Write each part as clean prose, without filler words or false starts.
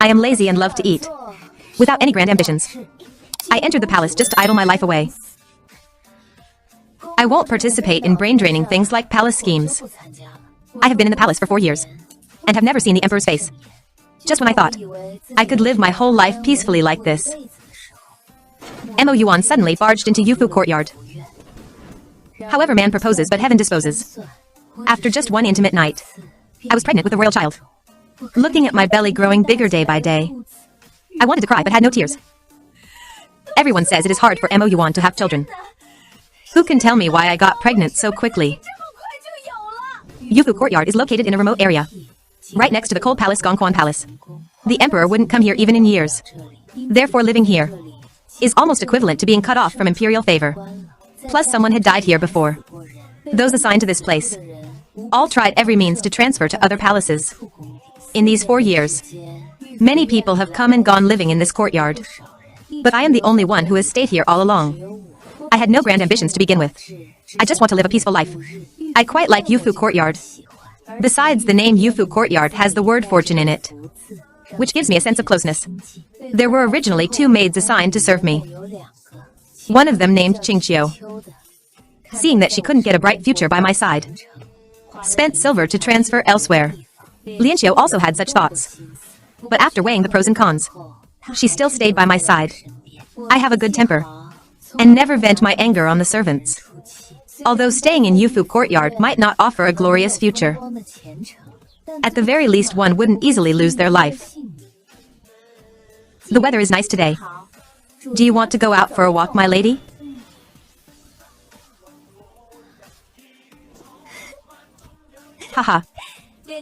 I am lazy and love to eat. Without any grand ambitions. I entered the palace just to idle my life away. I won't participate in brain-draining things like palace schemes. I have been in the palace for 4 years, and have never seen the emperor's face. Just when I thought I could live my whole life peacefully like this, Mo Yuan suddenly barged into Yufu courtyard. However, man proposes but heaven disposes. After just one intimate night, I was pregnant with a royal child. Looking at my belly growing bigger day by day, I wanted to cry but had no tears. Everyone says it is hard for Mo Yuan to have children. Who can tell me why I got pregnant so quickly? Yufu courtyard is located in a remote area, right next to the cold palace Gongquan Palace. The emperor wouldn't come here even in years. Therefore living here is almost equivalent to being cut off from imperial favor. Plus someone had died here before. Those assigned to this place all tried every means to transfer to other palaces. In these 4 years, many people have come and gone living in this courtyard. But I am the only one who has stayed here all along. I had no grand ambitions to begin with. I just want to live a peaceful life. I quite like Yufu courtyard. Besides, the name Yufu courtyard has the word fortune in it, which gives me a sense of closeness. There were originally 2 maids assigned to serve me. One of them named Qingqiu. Seeing that she couldn't get a bright future by my side, spent silver to transfer elsewhere. Lianqiu also had such thoughts. But after weighing the pros and cons, she still stayed by my side. I have a good temper, and never vent my anger on the servants. Although staying in Yufu courtyard might not offer a glorious future, at the very least one wouldn't easily lose their life. The weather is nice today. Do you want to go out for a walk, my lady? Haha.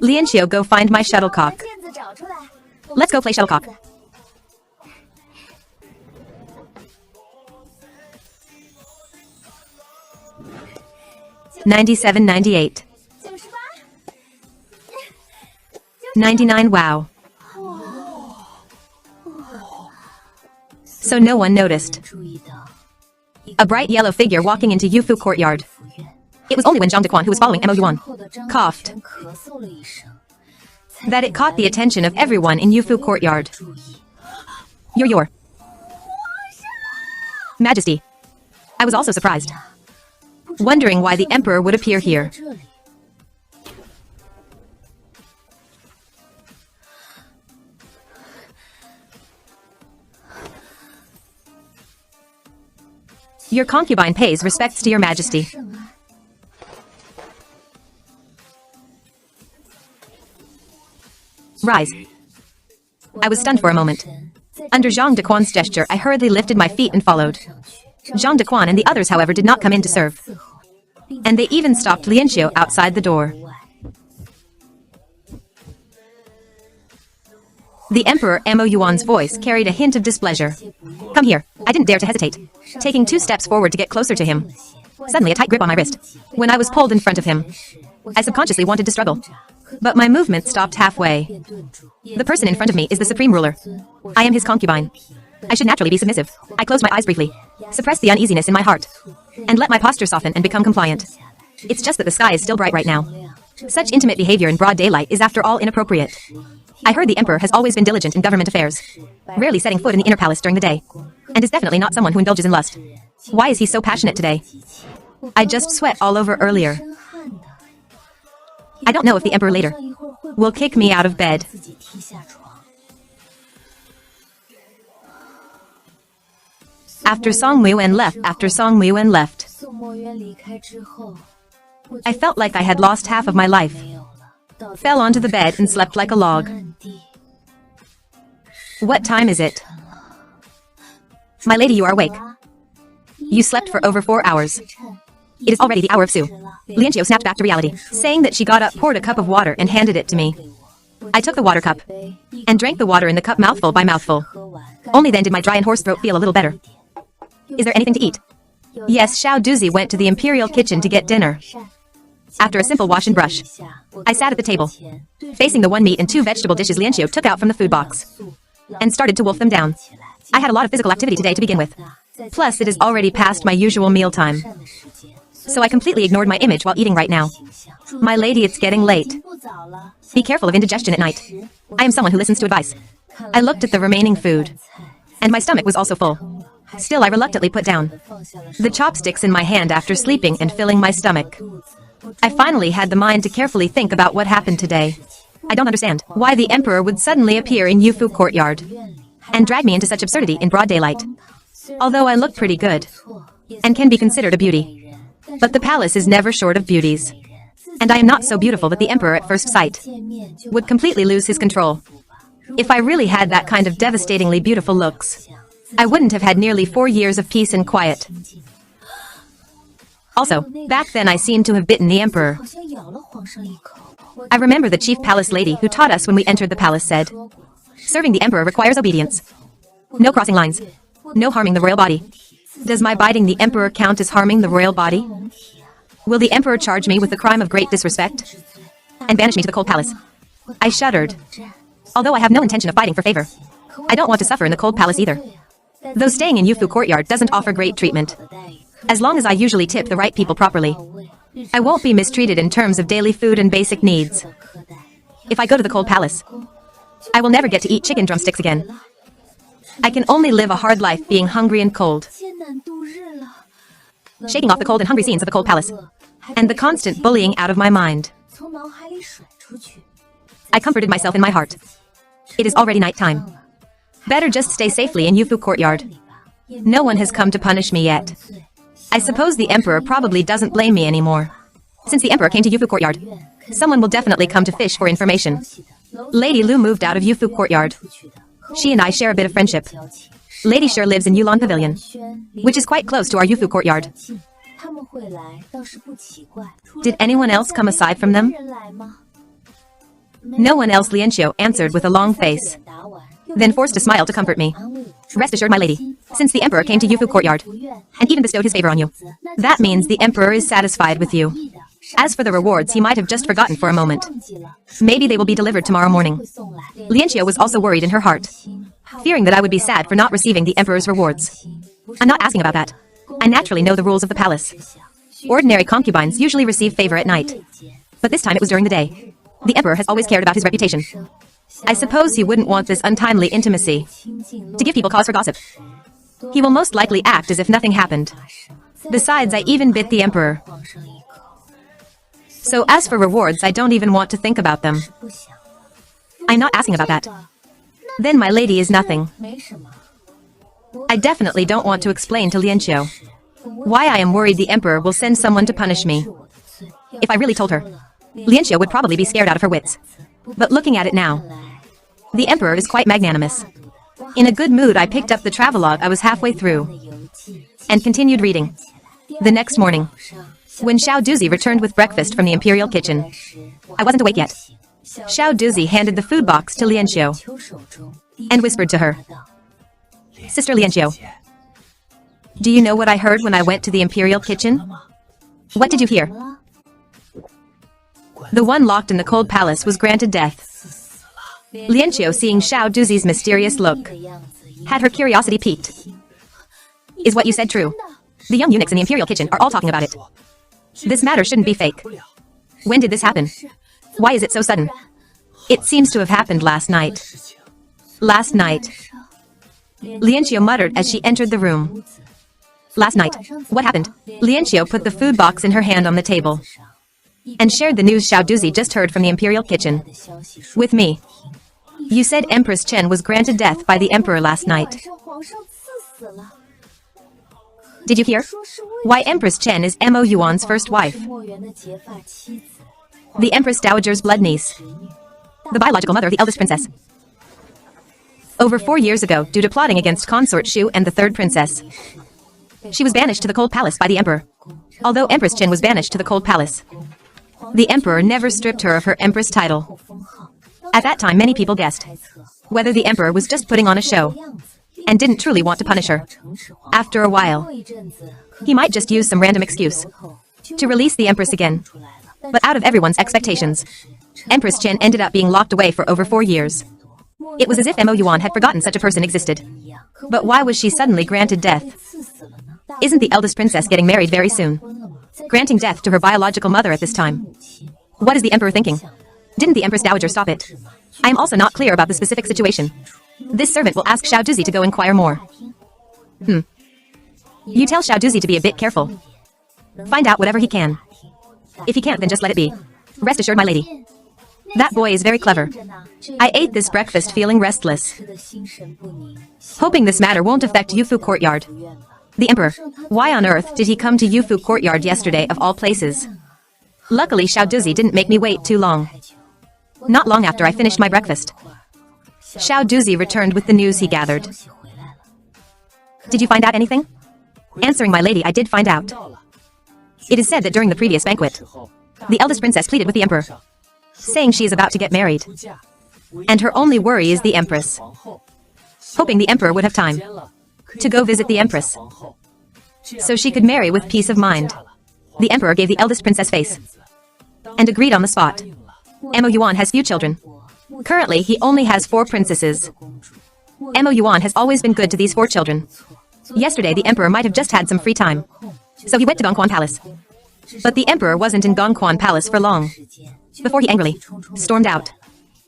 Lianqiu, go find my shuttlecock. Let's go play shuttlecock. $97, $98. $99, wow. So no one noticed. A bright yellow figure walking into Yufu courtyard. It was only when Zhang Dequan, who was following Mo Yuan, coughed, that it caught the attention of everyone in Yufu courtyard. Your Majesty. I was also surprised, wondering why the emperor would appear here. Your concubine pays respects to your majesty. Rise. I was stunned for a moment. Under Zhang Dequan's gesture, I hurriedly lifted my feet and followed. Zhang Dequan and the others, however, did not come in to serve. And they even stopped Lianqiu outside the door. The Emperor Mo Yuan's voice carried a hint of displeasure. Come here. I didn't dare to hesitate, taking 2 steps forward to get closer to him. Suddenly a tight grip on my wrist. When I was pulled in front of him, I subconsciously wanted to struggle, but my movement stopped halfway. The person in front of me is the supreme ruler. I am his concubine. I should naturally be submissive. I closed my eyes briefly, suppressed the uneasiness in my heart, and let my posture soften and become compliant. It's just that the sky is still bright right now. Such intimate behavior in broad daylight is after all inappropriate. I heard the emperor has always been diligent in government affairs, rarely setting foot in the inner palace during the day, and is definitely not someone who indulges in lust. Why is he so passionate today? I just sweat all over earlier. I don't know if the emperor later will kick me out of bed. After Song Muwen left, I felt like I had lost half of my life. Fell onto the bed and slept like a log. What time is it? My lady, you are awake. You slept for over 4 hours. It is already the hour of Su. Lianqiu snapped back to reality, saying that she got up, poured a cup of water, and handed it to me. I took the water cup and drank the water in the cup mouthful by mouthful. Only then did my dry and hoarse throat feel a little better. Is there anything to eat? Yes, Xiao Duzi went to the imperial kitchen to get dinner. After a simple wash and brush, I sat at the table, facing the 1 meat and 2 vegetable dishes Lianqiu took out from the food box, and started to wolf them down. I had a lot of physical activity today to begin with. Plus, it is already past my usual mealtime, so I completely ignored my image while eating right now. My lady, it's getting late. Be careful of indigestion at night. I am someone who listens to advice. I looked at the remaining food, and my stomach was also full. Still, I reluctantly put down the chopsticks in my hand after sleeping and filling my stomach. I finally had the mind to carefully think about what happened today. I don't understand why the emperor would suddenly appear in Yufu courtyard and drag me into such absurdity in broad daylight. Although I look pretty good and can be considered a beauty, but the palace is never short of beauties. And I am not so beautiful that the emperor at first sight would completely lose his control. If I really had that kind of devastatingly beautiful looks, I wouldn't have had nearly 4 years of peace and quiet. Also, back then I seemed to have bitten the emperor. I remember the chief palace lady who taught us when we entered the palace said, "Serving the emperor requires obedience. No crossing lines. No harming the royal body." Does my biting the emperor count as harming the royal body? Will the emperor charge me with the crime of great disrespect and banish me to the cold palace? I shuddered. Although I have no intention of fighting for favor, I don't want to suffer in the cold palace either. Though staying in Yufu courtyard doesn't offer great treatment, as long as I usually tip the right people properly, I won't be mistreated in terms of daily food and basic needs. If I go to the cold palace, I will never get to eat chicken drumsticks again. I can only live a hard life being hungry and cold. Shaking off the cold and hungry scenes of the cold palace, and the constant bullying out of my mind, I comforted myself in my heart. It is already night time. Better just stay safely in Yufu courtyard. No one has come to punish me yet. I suppose the emperor probably doesn't blame me anymore. Since the emperor came to Yufu courtyard, someone will definitely come to fish for information. Lady Lu moved out of Yufu courtyard. She and I share a bit of friendship. Lady Sure lives in Yulon Pavilion, which is quite close to our Yufu courtyard. Did anyone else come aside from them? No one else, Lianxiu answered with a long face, then forced a smile to comfort me. Rest assured, my lady, since the emperor came to Yufu courtyard, and even bestowed his favor on you, that means the emperor is satisfied with you. As for the rewards, he might have just forgotten for a moment. Maybe they will be delivered tomorrow morning. Lianxiu was also worried in her heart, fearing that I would be sad for not receiving the emperor's rewards. I'm not asking about that. I naturally know the rules of the palace. Ordinary concubines usually receive favor at night, but this time it was during the day. The emperor has always cared about his reputation. I suppose he wouldn't want this untimely intimacy to give people cause for gossip. He will most likely act as if nothing happened. Besides, I even bit the emperor. So as for rewards, I don't even want to think about them. I'm not asking about that. Then my lady is nothing. I definitely don't want to explain to Lianxiu why I am worried the emperor will send someone to punish me. If I really told her, Lianxiu would probably be scared out of her wits. But looking at it now, the emperor is quite magnanimous. In a good mood, I picked up the travelogue I was halfway through and continued reading. The next morning, when Xiao Duzi returned with breakfast from the imperial kitchen, I wasn't awake yet. Xiao Duzi handed the food box to Lianxiu and whispered to her, "Sister Lianxiu, do you know what I heard when I went to the imperial kitchen?" "What did you hear?" "The one locked in the cold palace was granted death." Lianxiu, seeing Xiao Duzi's mysterious look, had her curiosity piqued. "Is what you said true? The young eunuchs in the imperial kitchen are all talking about it. This matter shouldn't be fake. When did this happen? Why is it so sudden?" "It seems to have happened last night." "Last night?" Lianxiu muttered as she entered the room. "Last night? What happened?" Lianxiu put the food box in her hand on the table and shared the news Xiao Duzi just heard from the imperial kitchen with me. "You said Empress Chen was granted death by the emperor last night. Did you hear? Why, Empress Chen is Mo Yuan's first wife. The Empress Dowager's blood niece. The biological mother of the eldest princess. Over 4 years ago, due to plotting against Consort Shu and the third princess, she was banished to the cold palace by the emperor. Although Empress Chen was banished to the cold palace, the emperor never stripped her of her empress title. At that time, many people guessed whether the emperor was just putting on a show and didn't truly want to punish her. After a while, he might just use some random excuse to release the empress again. But out of everyone's expectations, Empress Chen ended up being locked away for over 4 years. It was as if Mo Yuan had forgotten such a person existed. But why was she suddenly granted death? Isn't the eldest princess getting married very soon? Granting death to her biological mother at this time. What is the emperor thinking? Didn't the Empress Dowager stop it? I am also not clear about the specific situation. This servant will ask Xiao Duzi to go inquire more. You tell Xiao Duzi to be a bit careful. Find out whatever he can. If he can't, then just let it be. Rest assured, my lady. That boy is very clever. I ate this breakfast feeling restless, hoping this matter won't affect Yufu Courtyard. The Emperor. Why on earth did he come to Yufu Courtyard yesterday of all places? Luckily, Xiao Duzi didn't make me wait too long. Not long after I finished my breakfast, Xiao Duzi returned with the news he gathered. Did you find out anything? Answering my lady, I did find out. It is said that during the previous banquet, the eldest princess pleaded with the emperor, saying she is about to get married, and her only worry is the empress, hoping the emperor would have time to go visit the empress, so she could marry with peace of mind. The emperor gave the eldest princess face, and agreed on the spot. Mo Yuan has few children. Currently, he only has 4 princesses. Mo Yuan has always been good to these 4 children. Yesterday, the emperor might have just had some free time, so he went to Gongquan Palace. But the emperor wasn't in Gongquan Palace for long, before he angrily stormed out.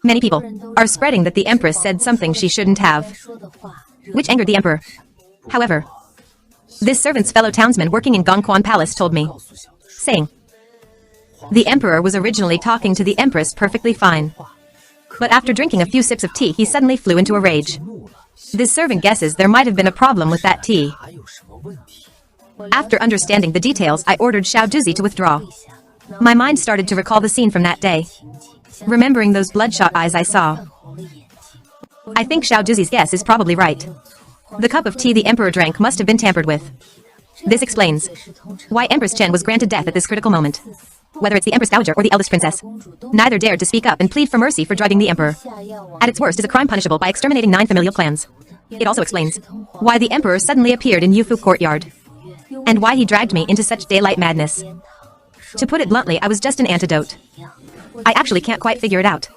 Many people are spreading that the empress said something she shouldn't have, which angered the emperor. However, this servant's fellow townsman working in Gongquan Palace told me, saying, the emperor was originally talking to the empress perfectly fine, but after drinking a few sips of tea, he suddenly flew into a rage. This servant guesses there might have been a problem with that tea. After understanding the details, I ordered Xiao Duzi to withdraw. My mind started to recall the scene from that day, remembering those bloodshot eyes I saw. I think Xiao Duzi's guess is probably right. The cup of tea the emperor drank must have been tampered with. This explains why Empress Chen was granted death at this critical moment. Whether it's the Empress Dowager or the eldest princess, neither dared to speak up and plead for mercy for driving the emperor. At its worst is a crime punishable by exterminating 9 familial clans. It also explains why the emperor suddenly appeared in Yufu Courtyard, and why he dragged me into such daylight madness. To put it bluntly, I was just an antidote. I actually can't quite figure it out.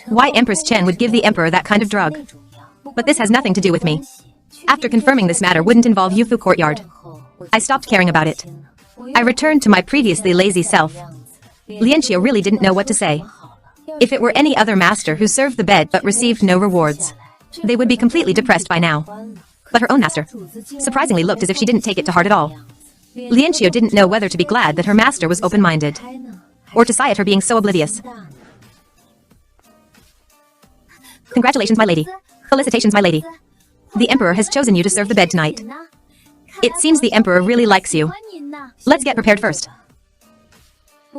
Why Empress Chen would give the emperor that kind of drug. But this has nothing to do with me. After confirming this matter wouldn't involve Yufu Courtyard, I stopped caring about it. I returned to my previously lazy self. Lianqiu really didn't know what to say. If it were any other master who served the bed but received no rewards, they would be completely depressed by now. But her own master surprisingly looked as if she didn't take it to heart at all. Lianqiu didn't know whether to be glad that her master was open-minded, or to sigh at her being so oblivious. Congratulations, my lady. Felicitations, my lady. The emperor has chosen you to serve the bed tonight. It seems the emperor really likes you. Let's get prepared first.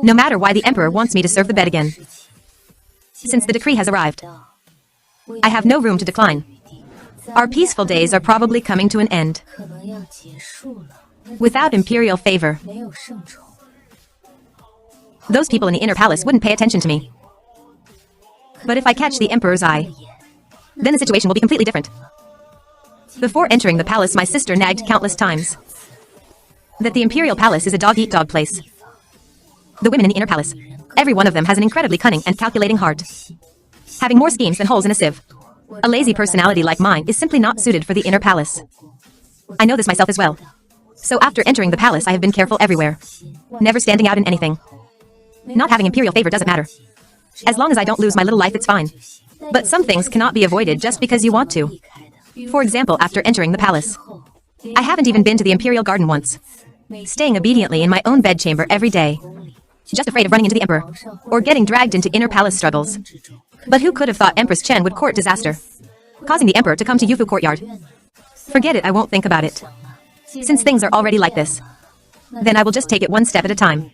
No matter why the emperor wants me to serve the bed again, since the decree has arrived, I have no room to decline. Our peaceful days are probably coming to an end. Without imperial favor, those people in the inner palace wouldn't pay attention to me. But if I catch the emperor's eye, then the situation will be completely different. Before entering the palace, my sister nagged countless times that the imperial palace is a dog-eat-dog place. The women in the inner palace, every one of them has an incredibly cunning and calculating heart, having more schemes than holes in a sieve. A lazy personality like mine is simply not suited for the inner palace. I know this myself as well. So after entering the palace, I have been careful everywhere, never standing out in anything. Not having imperial favor doesn't matter. As long as I don't lose my little life, it's fine. But some things cannot be avoided just because you want to. For example, after entering the palace, I haven't even been to the imperial garden once, staying obediently in my own bedchamber every day, just afraid of running into the emperor, or getting dragged into inner palace struggles. But who could have thought Empress Chen would court disaster, causing the emperor to come to Yufu Courtyard? Forget it, I won't think about it. Since things are already like this, then I will just take it one step at a time.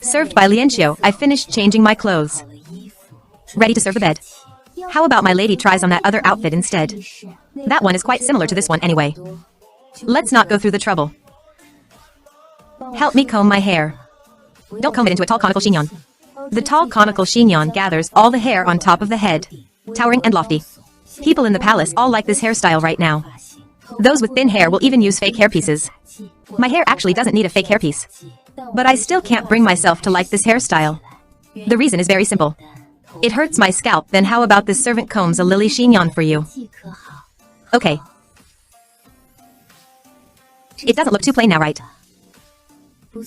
Served by Lianqiu, I finished changing my clothes. Ready to serve the bed. How about my lady tries on that other outfit instead? That one is quite similar to this one anyway. Let's not go through the trouble. Help me comb my hair. Don't comb it into a tall conical chignon. The tall conical chignon gathers all the hair on top of the head, towering and lofty. People in the palace all like this hairstyle right now. Those with thin hair will even use fake hairpieces. My hair actually doesn't need a fake hairpiece. But I still can't bring myself to like this hairstyle. The reason is very simple. It hurts my scalp, then how about this servant combs a lily chignon for you? Okay. It doesn't look too plain now, right?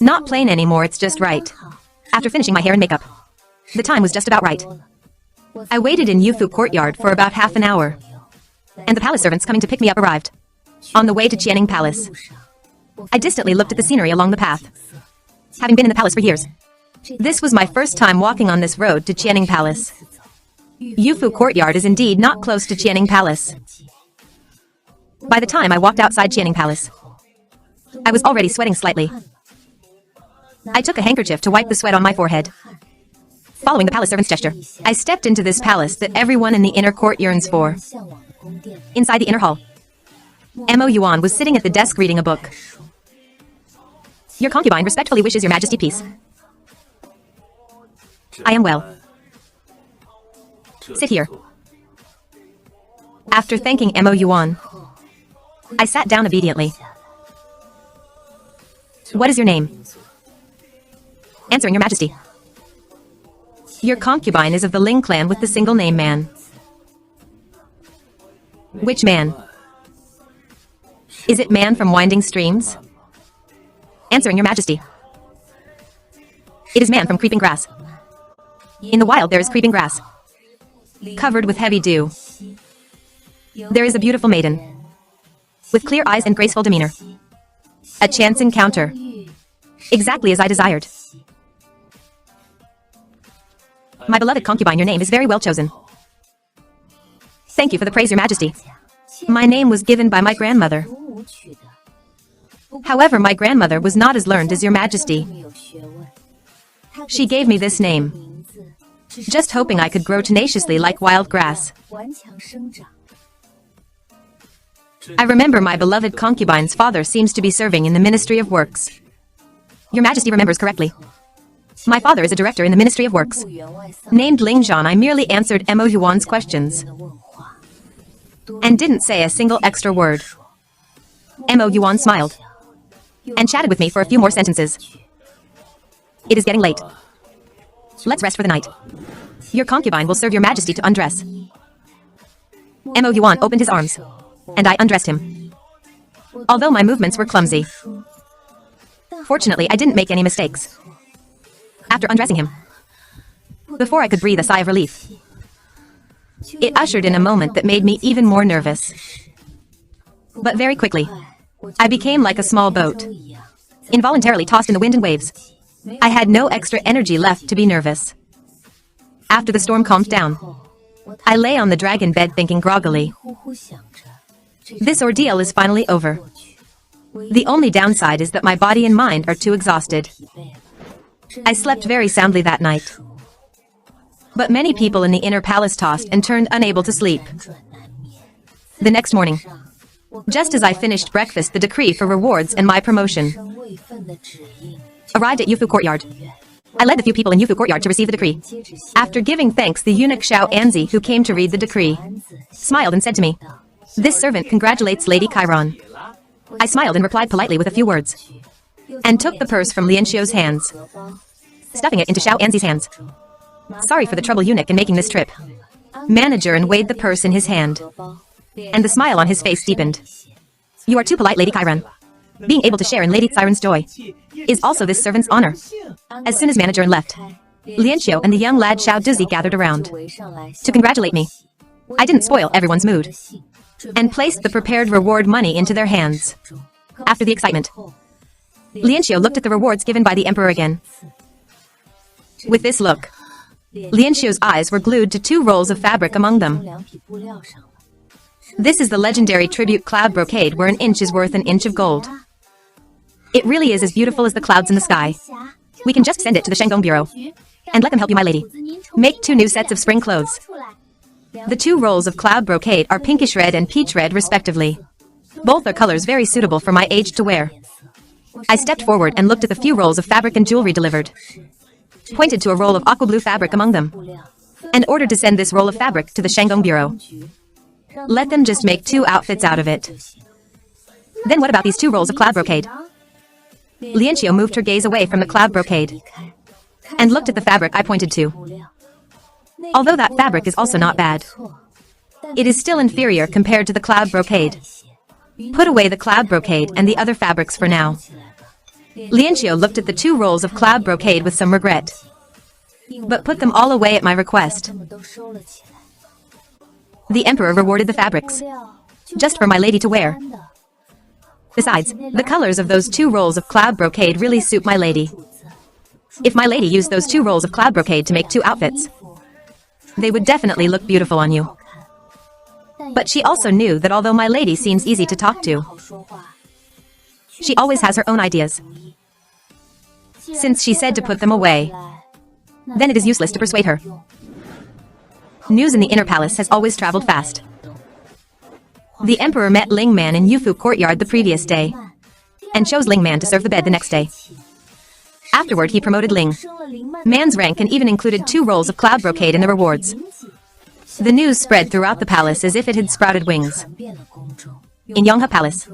Not plain anymore, it's just right. After finishing my hair and makeup, the time was just about right. I waited in Yufu Courtyard for about half an hour, and the palace servants coming to pick me up arrived. On the way to Qianing Palace, I distantly looked at the scenery along the path. Having been in the palace for years, this was my first time walking on this road to Qianing Palace. Yufu Courtyard is indeed not close to Qianing Palace. By the time I walked outside Qianing Palace, I was already sweating slightly. I took a handkerchief to wipe the sweat on my forehead. Following the palace servant's gesture, I stepped into this palace that everyone in the inner court yearns for. Inside the inner hall, Mo Yuan was sitting at the desk reading a book. Your concubine respectfully wishes your majesty peace. I am well. Sit here. After thanking Mo Yuan, I sat down obediently. What is your name? Answering your majesty. Your concubine is of the Ling clan with the single name man. Which man? Is it man from Winding Streams? Answering your majesty. It is man from Creeping Grass. In the wild there is creeping grass, covered with heavy dew. There is a beautiful maiden, with clear eyes and graceful demeanor. A chance encounter, exactly as I desired. My beloved concubine, your name is very well chosen. Thank you for the praise, your majesty. My name was given by my grandmother. However, my grandmother was not as learned as your majesty. She gave me this name, just hoping I could grow tenaciously like wild grass. I remember my beloved concubine's father seems to be serving in the Ministry of Works. Your majesty remembers correctly. My father is a director in the Ministry of Works. Named Ling Zhan, I merely answered Mo Yuan's questions and didn't say a single extra word. Mo Yuan smiled and chatted with me for a few more sentences. It is getting late. Let's rest for the night. Your concubine will serve your majesty to undress. Mo Yuan opened his arms, and I undressed him. Although my movements were clumsy, fortunately I didn't make any mistakes. After undressing him, before I could breathe a sigh of relief, it ushered in a moment that made me even more nervous. But very quickly, I became like a small boat, involuntarily tossed in the wind and waves. I had no extra energy left to be nervous. After the storm calmed down, I lay on the dragon bed thinking groggily. This ordeal is finally over. The only downside is that my body and mind are too exhausted. I slept very soundly that night. But many people in the inner palace tossed and turned unable to sleep. The next morning, just as I finished breakfast, the decree for rewards and my promotion arrived at Yufu Courtyard. I led the few people in Yufu Courtyard to receive the decree. After giving thanks, the eunuch Xiao Anzi, who came to read the decree, smiled and said to me, "This servant congratulates Lady Chiron." I smiled and replied politely with a few words, and took the purse from Lian Xiu's hands, stuffing it into Xiao Anzi's hands. Sorry for the trouble, eunuch, in making this trip. Manager and weighed the purse in his hand, and the smile on his face deepened. You are too polite, Lady Chiron. Being able to share in Lady Chiron's joy is also this servant's honor. As soon as manager left, Lian Xiu and the young lad Xiao Duzi gathered around to congratulate me. I didn't spoil everyone's mood, and placed the prepared reward money into their hands. After the excitement, Lian Xiu looked at the rewards given by the emperor again. With this look, Lian Xiu's eyes were glued to 2 rolls of fabric among them. This is the legendary tribute cloud brocade, where an inch is worth an inch of gold. It really is as beautiful as the clouds in the sky. We can just send it to the Shandong Bureau and let them help you, my lady. Make 2 new sets of spring clothes. The 2 rolls of cloud brocade are pinkish red and peach red respectively. Both are colors very suitable for my age to wear. I stepped forward and looked at the few rolls of fabric and jewelry delivered, pointed to a roll of aqua blue fabric among them, and ordered to send this roll of fabric to the Shandong Bureau. Let them just make 2 outfits out of it. Then what about these 2 rolls of cloud brocade? Lian Xiu moved her gaze away from the cloud brocade and looked at the fabric I pointed to. Although that fabric is also not bad, it is still inferior compared to the cloud brocade. Put away the cloud brocade and the other fabrics for now. Lian Xiu looked at the 2 rolls of cloud brocade with some regret, but put them all away at my request. The emperor rewarded the fabrics, just for my lady to wear. Besides, the colors of those 2 rolls of cloud brocade really suit my lady. If my lady used those 2 rolls of cloud brocade to make 2 outfits, they would definitely look beautiful on you. But she also knew that although my lady seems easy to talk to, she always has her own ideas. Since she said to put them away, then it is useless to persuade her. News in the inner palace has always traveled fast. The emperor met Ling Man in Yufu courtyard the previous day, and chose Ling Man to serve the bed the next day. Afterward, he promoted Ling Man's rank and even included 2 rolls of cloud brocade in the rewards. The news spread throughout the palace as if it had sprouted wings. In Yonghe Palace,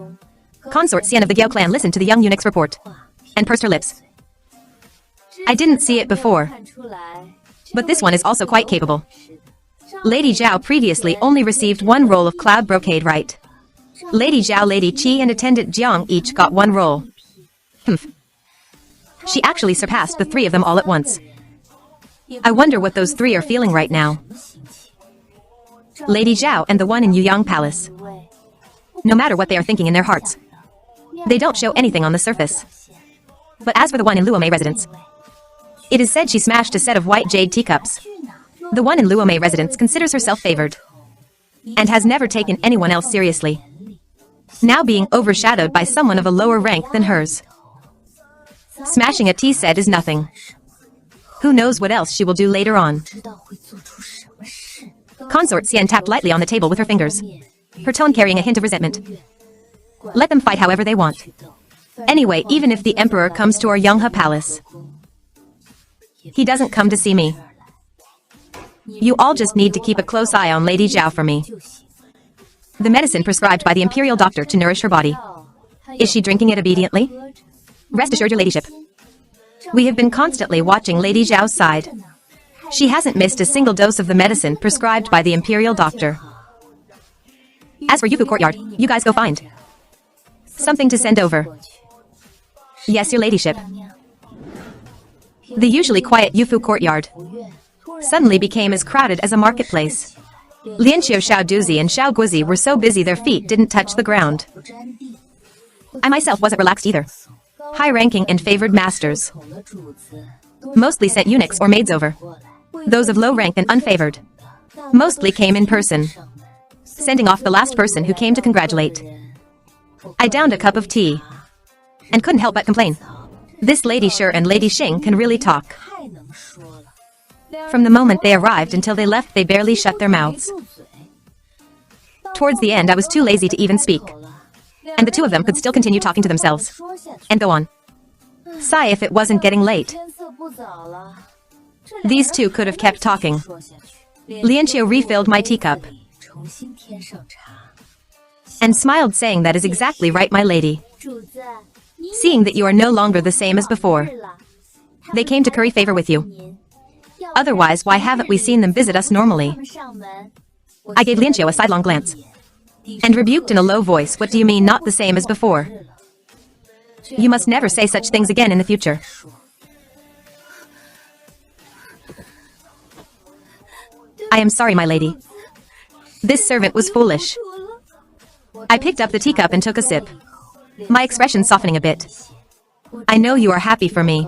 Consort Xian of the Gyao clan listened to the young eunuch's report, and pursed her lips. I didn't see it before, but this one is also quite capable. Lady Zhao previously only received 1 roll of cloud brocade, right? Lady Zhao, Lady Qi, and Attendant Jiang each got 1 roll. She actually surpassed the 3 of them all at once. I wonder what those 3 are feeling right now. Lady Zhao and the one in Yuyang Palace. No matter what they are thinking in their hearts, they don't show anything on the surface. But as for the one in Luomei residence, it is said she smashed a set of white jade teacups. The one in Luomei residence considers herself favored, and has never taken anyone else seriously, now being overshadowed by someone of a lower rank than hers. Smashing a tea set is nothing. Who knows what else she will do later on. Consort Xian tapped lightly on the table with her fingers, her tone carrying a hint of resentment. Let them fight however they want. Anyway, even if the emperor comes to our Yonghe Palace, he doesn't come to see me. You all just need to keep a close eye on Lady Zhao for me. The medicine prescribed by the imperial doctor to nourish her body. Is she drinking it obediently? Rest assured, your ladyship. We have been constantly watching Lady Zhao's side. She hasn't missed a single dose of the medicine prescribed by the imperial doctor. As for Yufu courtyard, you guys go find something to send over. Yes, your ladyship. The usually quiet Yufu courtyard suddenly became as crowded as a marketplace. Lianqiu, Xiao Duzi, and Xiao Guzi were so busy their feet didn't touch the ground. I myself wasn't relaxed either. High-ranking and favored masters mostly sent eunuchs or maids over. Those of low rank and unfavored mostly came in person, sending off the last person who came to congratulate. I downed a cup of tea and couldn't help but complain. This Lady Shi and Lady Xing can really talk. From the moment they arrived until they left, they barely shut their mouths. Towards the end, I was too lazy to even speak, and the 2 of them could still continue talking to themselves and go on. Sigh if it wasn't getting late. These 2 could have kept talking. Lianqiu refilled my teacup and smiled, saying, "That is exactly right, my lady. Seeing that you are no longer the same as before, they came to curry favor with you. Otherwise, why haven't we seen them visit us normally?" I gave Lianqiu a sidelong glance and rebuked in a low voice, "What do you mean, not the same as before? You must never say such things again in the future." I am sorry, my lady. This servant was foolish. I picked up the teacup and took a sip, my expression softening a bit. I know you are happy for me,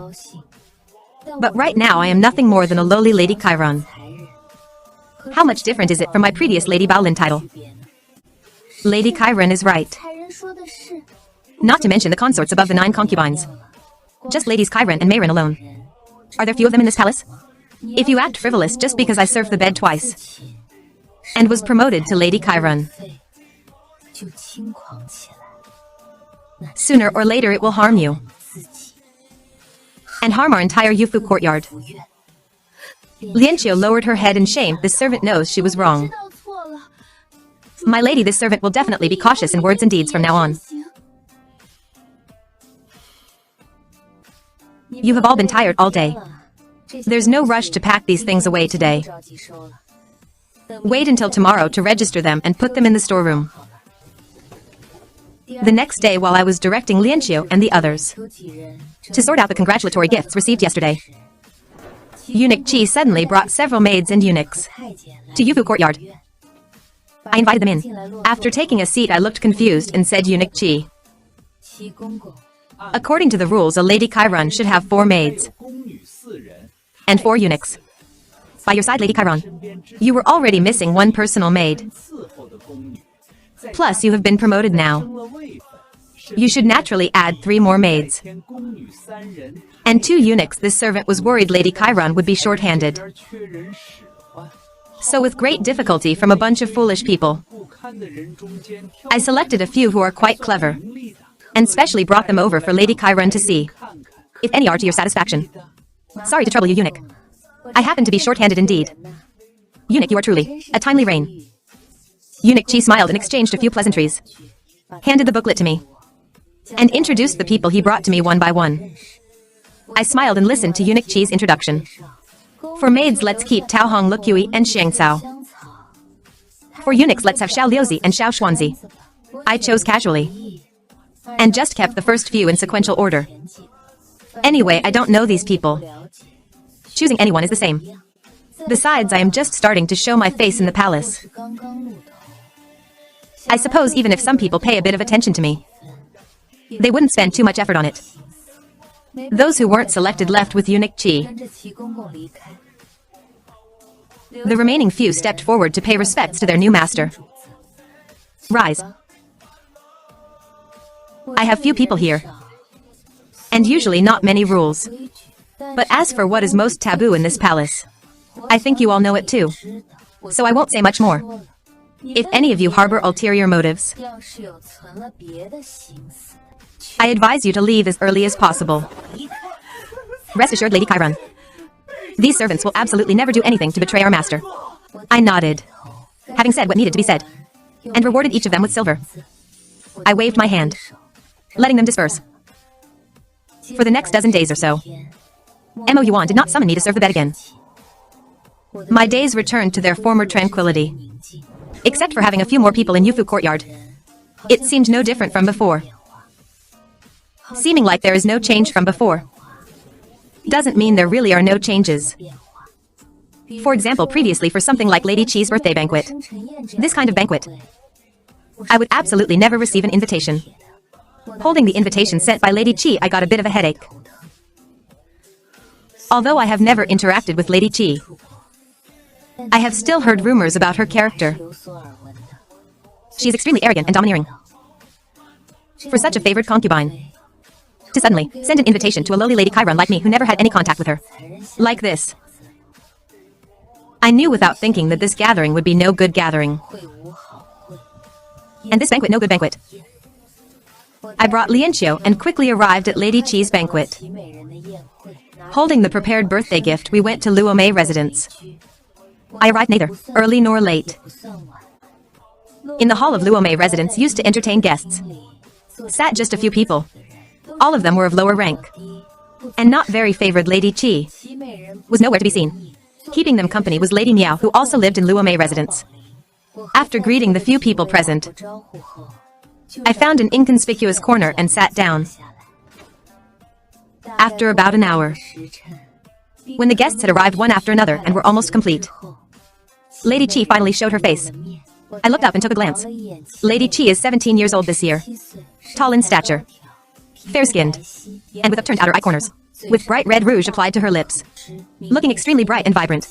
but right now I am nothing more than a lowly Lady Chiron. How much different is it from my previous Lady Baolin title? Lady Chiron is right. Not to mention the consorts above the 9 concubines. Just Ladies Chiron and Mayrin alone. Are there few of them in this palace? If you act frivolous just because I served the bed twice and was promoted to Lady Chiron, sooner or later it will harm you, and harm our entire Yufu courtyard. Lianqiu lowered her head in shame. This servant knows she was wrong. My lady, this servant will definitely be cautious in words and deeds from now on. You have all been tired all day. There's no rush to pack these things away today. Wait until tomorrow to register them and put them in the storeroom. The next day, while I was directing Lianqiu and the others to sort out the congratulatory gifts received yesterday, Eunuch Qi suddenly brought several maids and eunuchs to Yufu courtyard. I invited them in. After taking a seat, I looked confused and said, Eunuch Qi. According to the rules, a Lady Chiron should have 4 maids and 4 eunuchs. By your side, Lady Chiron. You were already missing 1 personal maid. Plus, you have been promoted now. You should naturally add 3 more maids. And 2 eunuchs. This servant was worried Lady Chiron would be short-handed. So with great difficulty from a bunch of foolish people, I selected a few who are quite clever, and specially brought them over for Lady Chiron to see, if any are to your satisfaction. Sorry to trouble you, eunuch. I happen to be short-handed indeed. Eunuch, you are truly a timely reign. Eunuch Qi smiled and exchanged a few pleasantries, handed the booklet to me, and introduced the people he brought to me one by one. I smiled and listened to Eunuch Qi's introduction. For maids, let's keep Tao Hong Luk Yui and Xiang Cao. For eunuchs, let's have Xiao Liuzi and Xiao Xuanzi. I chose casually, and just kept the first few in sequential order. Anyway, I don't know these people. Choosing anyone is the same. Besides, I am just starting to show my face in the palace. I suppose even if some people pay a bit of attention to me, they wouldn't spend too much effort on it. Those who weren't selected left with Eunuch Qi. The remaining few stepped forward to pay respects to their new master. Rise. I have few people here, and usually not many rules. But as for what is most taboo in this palace, I think you all know it too. So I won't say much more. If any of you harbor ulterior motives, I advise you to leave as early as possible. Rest assured, Lady Chiron, these servants will absolutely never do anything to betray our master. I nodded, having said what needed to be said, and rewarded each of them with silver. I waved my hand, letting them disperse. For the next dozen days or so, Mo Yuan did not summon me to serve the bed again. My days returned to their former tranquility, except for having a few more people in Yufu Courtyard. It seemed no different from before. Seeming like there is no change from before doesn't mean there really are no changes. For example, previously for something like Lady Qi's birthday banquet, this kind of banquet, I would absolutely never receive an invitation. Holding the invitation sent by Lady Qi, I got a bit of a headache. Although I have never interacted with Lady Qi, I have still heard rumors about her character. She is extremely arrogant and domineering. For such a favored concubine, to suddenly send an invitation to a lowly Lady Chiron like me who never had any contact with her, like this. I knew without thinking that this gathering would be no good gathering. And this banquet no good banquet. I brought Lianqiu and quickly arrived at Lady Qi's banquet. Holding the prepared birthday gift, we went to Luomei residence. I arrived neither early nor late. In the hall of Luomei residence used to entertain guests sat just a few people. All of them were of lower rank, and not very favored. Lady Qi was nowhere to be seen. Keeping them company was Lady Miao, who also lived in Luomei residence. After greeting the few people present, I found an inconspicuous corner and sat down. After about an hour, when the guests had arrived one after another and were almost complete, Lady Qi finally showed her face. I looked up and took a glance. Lady Qi is 17 years old this year, tall in stature, fair-skinned, and with upturned outer eye corners, with bright red rouge applied to her lips, looking extremely bright and vibrant.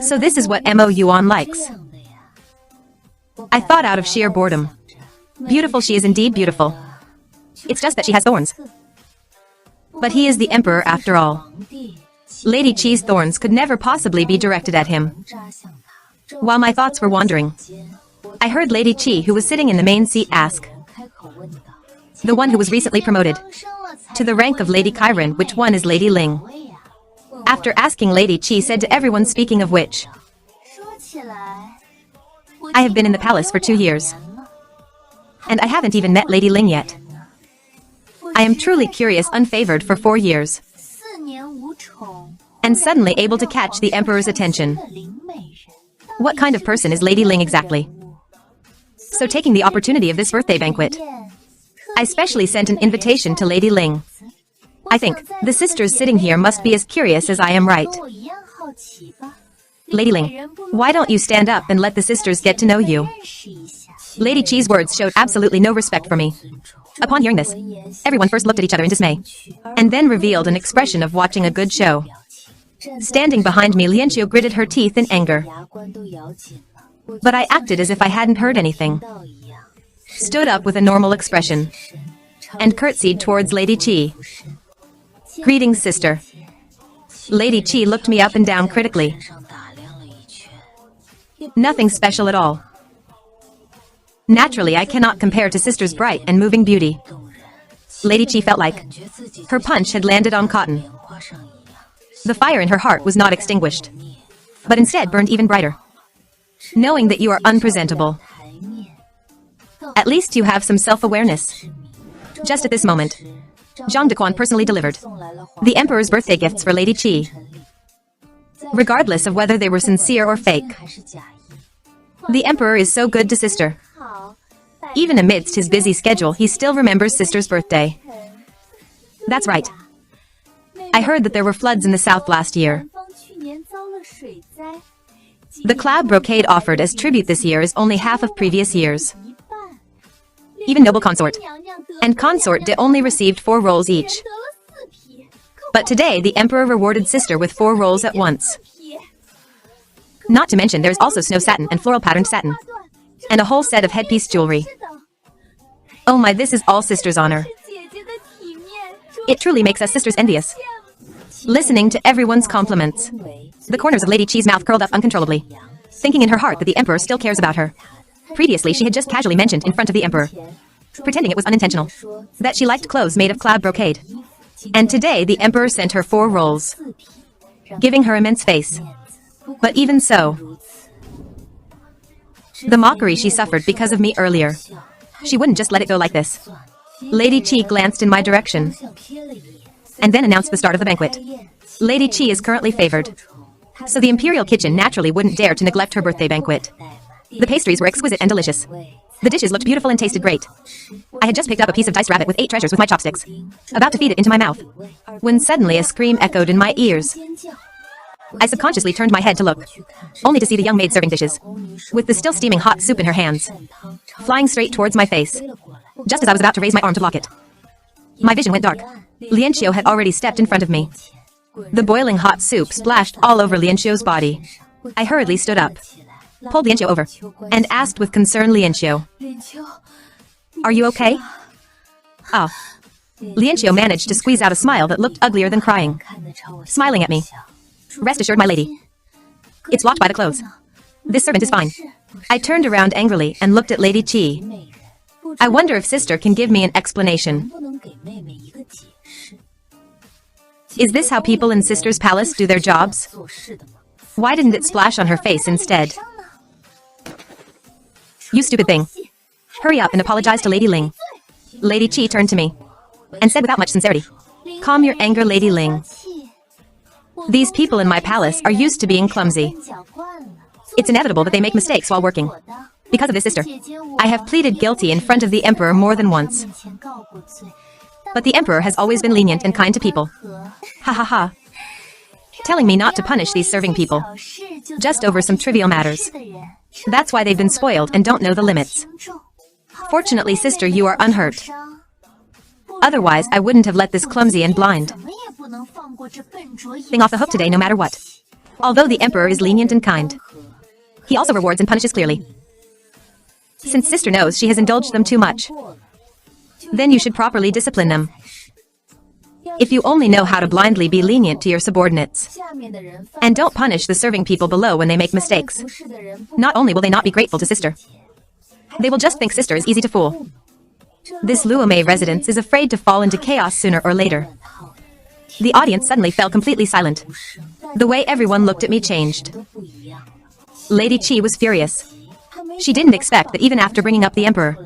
So this is what Mo Yuan likes. I thought out of sheer boredom. Beautiful, she is indeed beautiful. It's just that she has thorns. But he is the emperor after all. Lady Qi's thorns could never possibly be directed at him. While my thoughts were wandering, I heard Lady Qi, who was sitting in the main seat, ask, the one who was recently promoted to the rank of Lady Chiron, which one is Lady Ling? After asking, Lady Qi said to everyone, speaking of which, I have been in the palace for 2 years, and I haven't even met Lady Ling yet. I am truly curious, unfavored for 4 years, and suddenly able to catch the emperor's attention. What kind of person is Lady Ling exactly? So taking the opportunity of this birthday banquet, I specially sent an invitation to Lady Ling. I think the sisters sitting here must be as curious as I am, right? Lady Ling, why don't you stand up and let the sisters get to know you? Lady Qi's words showed absolutely no respect for me. Upon hearing this, everyone first looked at each other in dismay, and then revealed an expression of watching a good show. Standing behind me, Lianqiu gritted her teeth in anger. But I acted as if I hadn't heard anything, stood up with a normal expression, and curtsied towards Lady Qi. Greetings, sister. Lady Qi looked me up and down critically. Nothing special at all. Naturally, I cannot compare to sister's bright and moving beauty. Lady Qi felt like her punch had landed on cotton. The fire in her heart was not extinguished, but instead burned even brighter. Knowing that you are unpresentable, at least you have some self-awareness. Just at this moment, Zhang Dequan personally delivered the Emperor's birthday gifts for Lady Qi, regardless of whether they were sincere or fake. The Emperor is so good to sister. Even amidst his busy schedule, he still remembers sister's birthday. That's right. I heard that there were floods in the south last year. The cloud brocade offered as tribute this year is only half of previous years. Even noble consort and consort de only received 4 rolls each. But today the Emperor rewarded sister with 4 rolls at once. Not to mention there's also snow satin and floral patterned satin, and a whole set of headpiece jewelry. Oh my, this is all sister's honor. It truly makes us sisters envious. Listening to everyone's compliments, the corners of Lady Qi's mouth curled up uncontrollably, thinking in her heart that the Emperor still cares about her. Previously, she had just casually mentioned in front of the Emperor, pretending it was unintentional, that she liked clothes made of cloud brocade. And today, the Emperor sent her 4 rolls, giving her immense face. But even so, the mockery she suffered because of me earlier, she wouldn't just let it go like this. Lady Qi glanced in my direction, and then announced the start of the banquet. Lady Qi is currently favored, so the Imperial Kitchen naturally wouldn't dare to neglect her birthday banquet. The pastries were exquisite and delicious. The dishes looked beautiful and tasted great. I had just picked up a piece of diced rabbit with 8 treasures with my chopsticks, about to feed it into my mouth, when suddenly a scream echoed in my ears. I subconsciously turned my head to look, only to see the young maid serving dishes, with the still steaming hot soup in her hands, flying straight towards my face, just as I was about to raise my arm to block it. My vision went dark. Lianqiu had already stepped in front of me. The boiling hot soup splashed all over Lianqiu's body. I hurriedly stood up, pulled Lianqiu over, and asked with concern, Lianqiu, "Are you okay?" Oh. Lianqiu managed to squeeze out a smile that looked uglier than crying, smiling at me. Rest assured, my lady. It's blocked by the clothes. This servant is fine. I turned around angrily and looked at Lady Qi. I wonder if sister can give me an explanation. Is this how people in sister's palace do their jobs? Why didn't it splash on her face instead? You stupid thing. Hurry up and apologize to Lady Ling. Lady Qi turned to me and said without much sincerity, "Calm your anger, Lady Ling. These people in my palace are used to being clumsy. It's inevitable that they make mistakes while working. Because of this, sister, I have pleaded guilty in front of the Emperor more than once. But the Emperor has always been lenient and kind to people. Ha ha ha. Telling me not to punish these serving people, just over some trivial matters. That's why they've been spoiled and don't know the limits. Fortunately, sister, you are unhurt. Otherwise, I wouldn't have let this clumsy and blind thing off the hook today no matter what. Although the Emperor is lenient and kind, he also rewards and punishes clearly. Since sister knows she has indulged them too much, then you should properly discipline them. If you only know how to blindly be lenient to your subordinates, and don't punish the serving people below when they make mistakes, not only will they not be grateful to sister, they will just think sister is easy to fool. This Luomei residence is afraid to fall into chaos sooner or later." The audience suddenly fell completely silent. The way everyone looked at me changed. Lady Qi was furious. She didn't expect that even after bringing up the Emperor,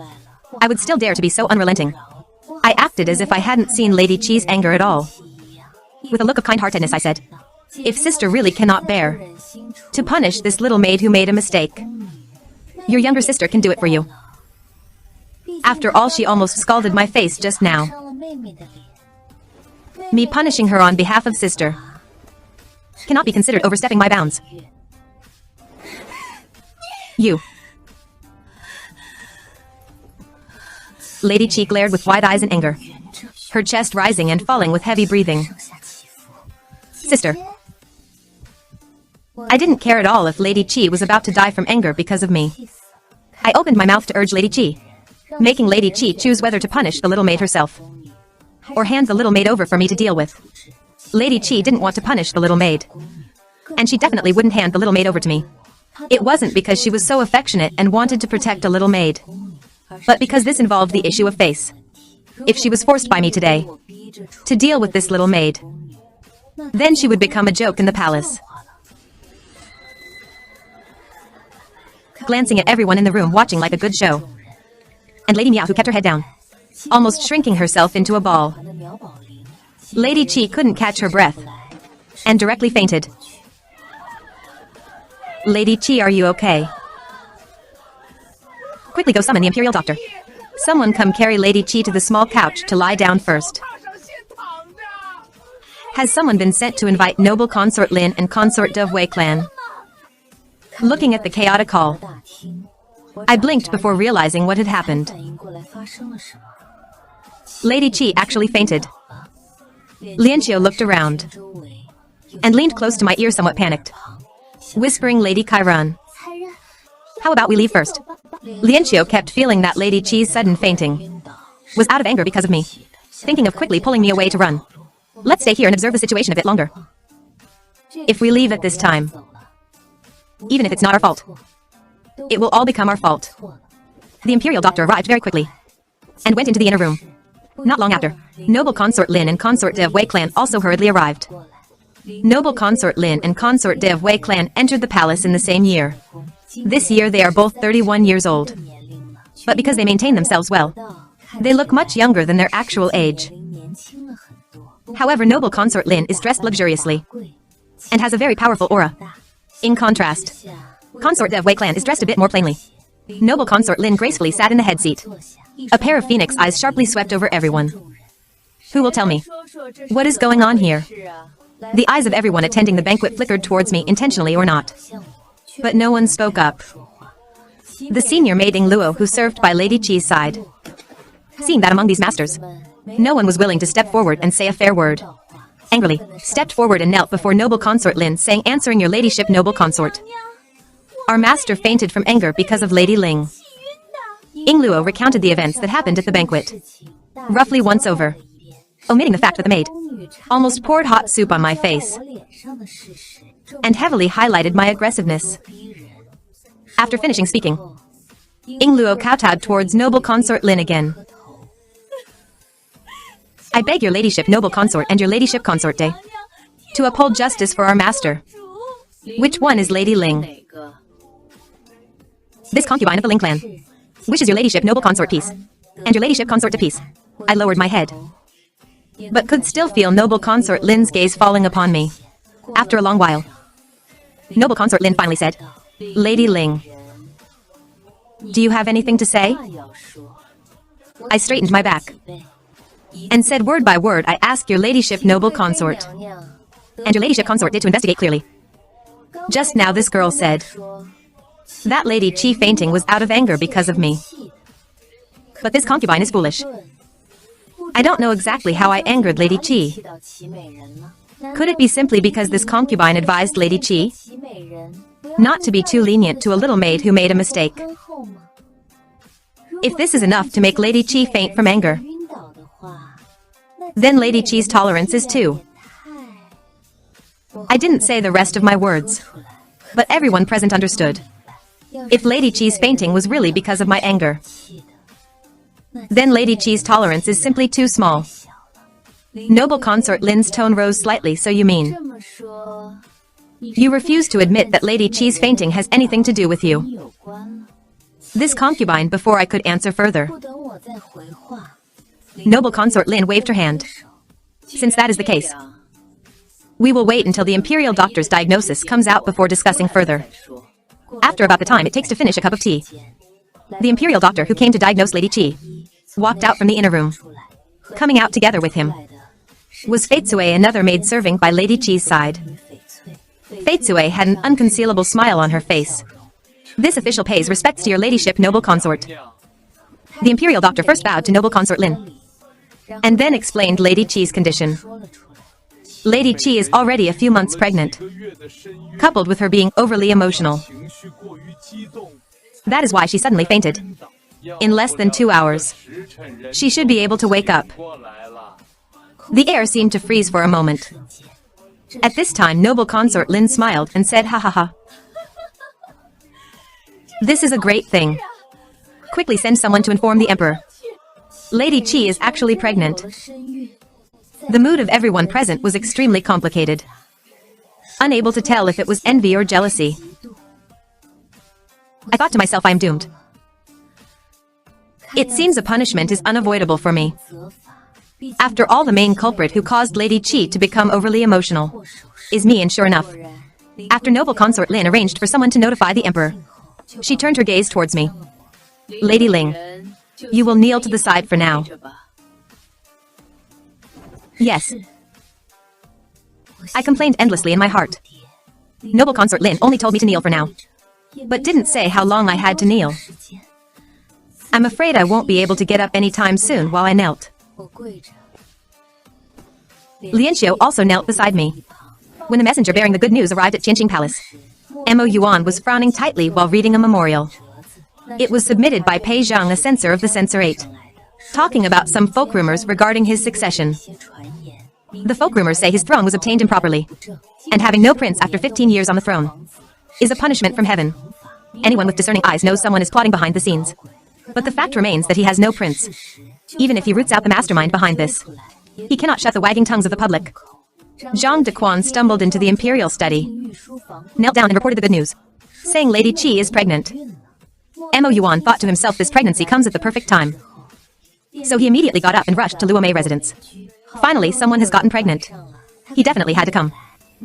I would still dare to be so unrelenting. I acted as if I hadn't seen Lady Qi's anger at all. With a look of kind-heartedness, I said, "If sister really cannot bear to punish this little maid who made a mistake, your younger sister can do it for you." After all, she almost scalded my face just now. Me punishing her on behalf of sister cannot be considered overstepping my bounds. You. Lady Qi glared with wide eyes in anger, her chest rising and falling with heavy breathing. Sister. I didn't care at all if Lady Qi was about to die from anger because of me. I opened my mouth to urge Lady Qi, making Lady Qi choose whether to punish the little maid herself, or hand the little maid over for me to deal with. Lady Qi didn't want to punish the little maid, and she definitely wouldn't hand the little maid over to me. It wasn't because she was so affectionate and wanted to protect a little maid, but because this involved the issue of face. If she was forced by me today to deal with this little maid, then she would become a joke in the palace. Glancing at everyone in the room watching like a good show, and Lady Miao, who kept her head down, almost shrinking herself into a ball. Lady Qi couldn't catch her breath, and directly fainted. Lady Qi, are you okay? Quickly go summon the Imperial Doctor. Someone come carry Lady Qi to the small couch to lie down first. Has someone been sent to invite noble Consort Lin and Consort Dove Wei clan? Looking at the chaotic hall, I blinked before realizing what had happened. Lady Qi actually fainted. Lianqiu looked around and leaned close to my ear, somewhat panicked, whispering, Lady Chiron, how about we leave first? Lianqiu kept feeling that Lady Qi's sudden fainting was out of anger because of me, thinking of quickly pulling me away to run. Let's stay here and observe the situation a bit longer. If we leave at this time, even if it's not our fault, it will all become our fault. The Imperial Doctor arrived very quickly and went into the inner room. Not long after, Noble Consort Lin and Consort Dove Wei clan also hurriedly arrived. Noble Consort Lin and Consort Dove Wei clan entered the palace in the same year. This year they are both 31 years old. But because they maintain themselves well, they look much younger than their actual age. However, Noble Consort Lin is dressed luxuriously and has a very powerful aura. In contrast, Consort Dove Wei clan is dressed a bit more plainly. Noble Consort Lin gracefully sat in the head seat. A pair of phoenix eyes sharply swept over everyone. Who will tell me? What is going on here? The eyes of everyone attending the banquet flickered towards me, intentionally or not. But no one spoke up. The senior maid Luo, who served by Lady Qi's side, seeing that among these masters, no one was willing to step forward and say a fair word, angrily stepped forward and knelt before Noble Consort Lin, saying, answering your ladyship, noble consort. Our master fainted from anger because of Lady Ling. Luo recounted the events that happened at the banquet, roughly once over, omitting the fact that the maid almost poured hot soup on my face and heavily highlighted my aggressiveness. After finishing speaking, Luo kowtowed towards Noble Consort Lin again. I beg your ladyship, noble consort, and your ladyship consort day, to uphold justice for our master. Which one is Lady Ling? This concubine of the Ling clan wishes your ladyship noble consort peace, and your ladyship consort to peace. I lowered my head, but could still feel noble consort Lin's gaze falling upon me. After a long while, noble consort Lin finally said, Lady Ling, do you have anything to say? I straightened my back and said word by word, I ask your ladyship noble consort, and your ladyship consort did to investigate clearly. Just now this girl said that Lady Qi fainting was out of anger because of me. But this concubine is foolish. I don't know exactly how I angered Lady Qi. Could it be simply because this concubine advised Lady Qi not to be too lenient to a little maid who made a mistake? If this is enough to make Lady Qi faint from anger, then Lady Qi's tolerance is too. I didn't say the rest of my words, but everyone present understood. If Lady Qi's fainting was really because of my anger, then Lady Qi's tolerance is simply too small. Noble Consort Lin's tone rose slightly. So you mean you refuse to admit that Lady Qi's fainting has anything to do with you? This concubine, before I could answer further, Noble Consort Lin waved her hand. Since that is the case, we will wait until the Imperial Doctor's diagnosis comes out before discussing further. After about the time it takes to finish a cup of tea, the Imperial Doctor who came to diagnose Lady Qi walked out from the inner room. Coming out together with him was Fei Tsui, another maid serving by Lady Qi's side. Fei Tsui had an unconcealable smile on her face, This official pays respects to your ladyship, noble consort. The imperial doctor first bowed to noble consort Lin, and then explained Lady Qi's condition. Lady Qi is already a few months pregnant, coupled with her being overly emotional. That is why she suddenly fainted. In less than 2 hours, she should be able to wake up. The air seemed to freeze for a moment. At this time, noble consort Lin smiled and said, "Ha ha ha. This is a great thing. Quickly send someone to inform the emperor. Lady Qi is actually pregnant." The mood of everyone present was extremely complicated, unable to tell if it was envy or jealousy. I thought to myself, I am doomed. It seems a punishment is unavoidable for me. After all, the main culprit who caused Lady Qi to become overly emotional is me, and sure enough, after noble consort Lin arranged for someone to notify the emperor, she turned her gaze towards me. "Lady Ling, you will kneel to the side for now." Yes. I complained endlessly in my heart. Noble consort Lin only told me to kneel for now, but didn't say how long I had to kneel. I'm afraid I won't be able to get up anytime soon while I knelt. Lianxiu also knelt beside me. When the messenger bearing the good news arrived at Qinqing Palace, Mo Yuan was frowning tightly while reading a memorial. It was submitted by Pei Zhang, a censor of the censorate, talking about some folk rumors regarding his succession. The folk rumors say his throne was obtained improperly, and having no prince after 15 years on the throne is a punishment from heaven. Anyone with discerning eyes knows someone is plotting behind the scenes. But the fact remains that he has no prince. Even if he roots out the mastermind behind this, he cannot shut the wagging tongues of the public. Zhang Dequan stumbled into the imperial study, knelt down and reported the good news, saying Lady Qi is pregnant. Mo Yuan thought to himself, this pregnancy comes at the perfect time. So he immediately got up and rushed to Luomei residence. Finally, someone has gotten pregnant. He definitely had to come.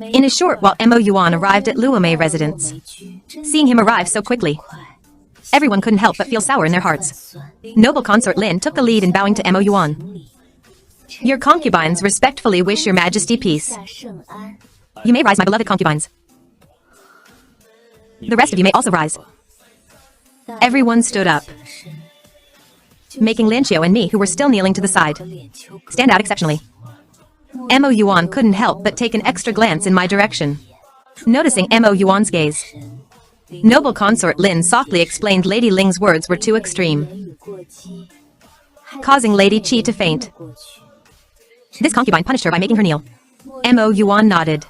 In a short while, Mo Yuan arrived at Luomei residence. Seeing him arrive so quickly, everyone couldn't help but feel sour in their hearts. Noble consort Lin took the lead in bowing to Mo Yuan. "Your concubines respectfully wish your majesty peace." "You may rise, my beloved concubines. The rest of you may also rise." Everyone stood up, making Lianxiu and me, who were still kneeling to the side, stand out exceptionally. Mo Yuan couldn't help but take an extra glance in my direction. Noticing Mo Yuan's gaze, noble consort Lin softly explained Lady Ling's words were too extreme, causing Lady Qi to faint. This concubine punished her by making her kneel. Mo Yuan nodded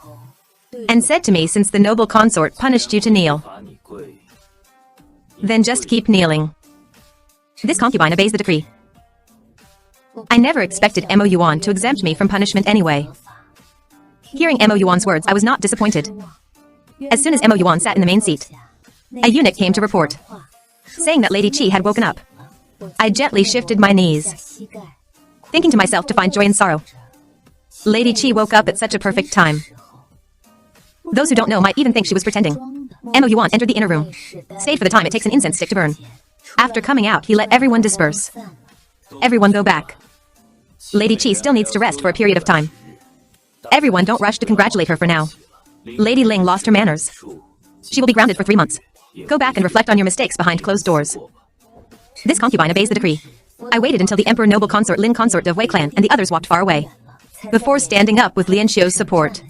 and said to me, "Since the noble consort punished you to kneel, then just keep kneeling." This concubine obeys the decree. I never expected Mo Yuan to exempt me from punishment anyway. Hearing Mo Yuan's words, I was not disappointed. As soon as Mo Yuan sat in the main seat, a eunuch came to report, saying that Lady Qi had woken up. I gently shifted my knees, thinking to myself to find joy in sorrow. Lady Qi woke up at such a perfect time. Those who don't know might even think she was pretending. Mo Yuan entered the inner room, stayed for the time it takes an incense stick to burn. After coming out, he let everyone disperse. Everyone go back. Lady Qi still needs to rest for a period of time. Everyone don't rush to congratulate her for now. Lady Ling lost her manners. She will be grounded for 3 months. Go back and reflect on your mistakes behind closed doors. This concubine obeys the decree. I waited until the Emperor Noble Consort Lin Consort of Wei Clan and the others walked far away, before standing up with Lianxiu's support.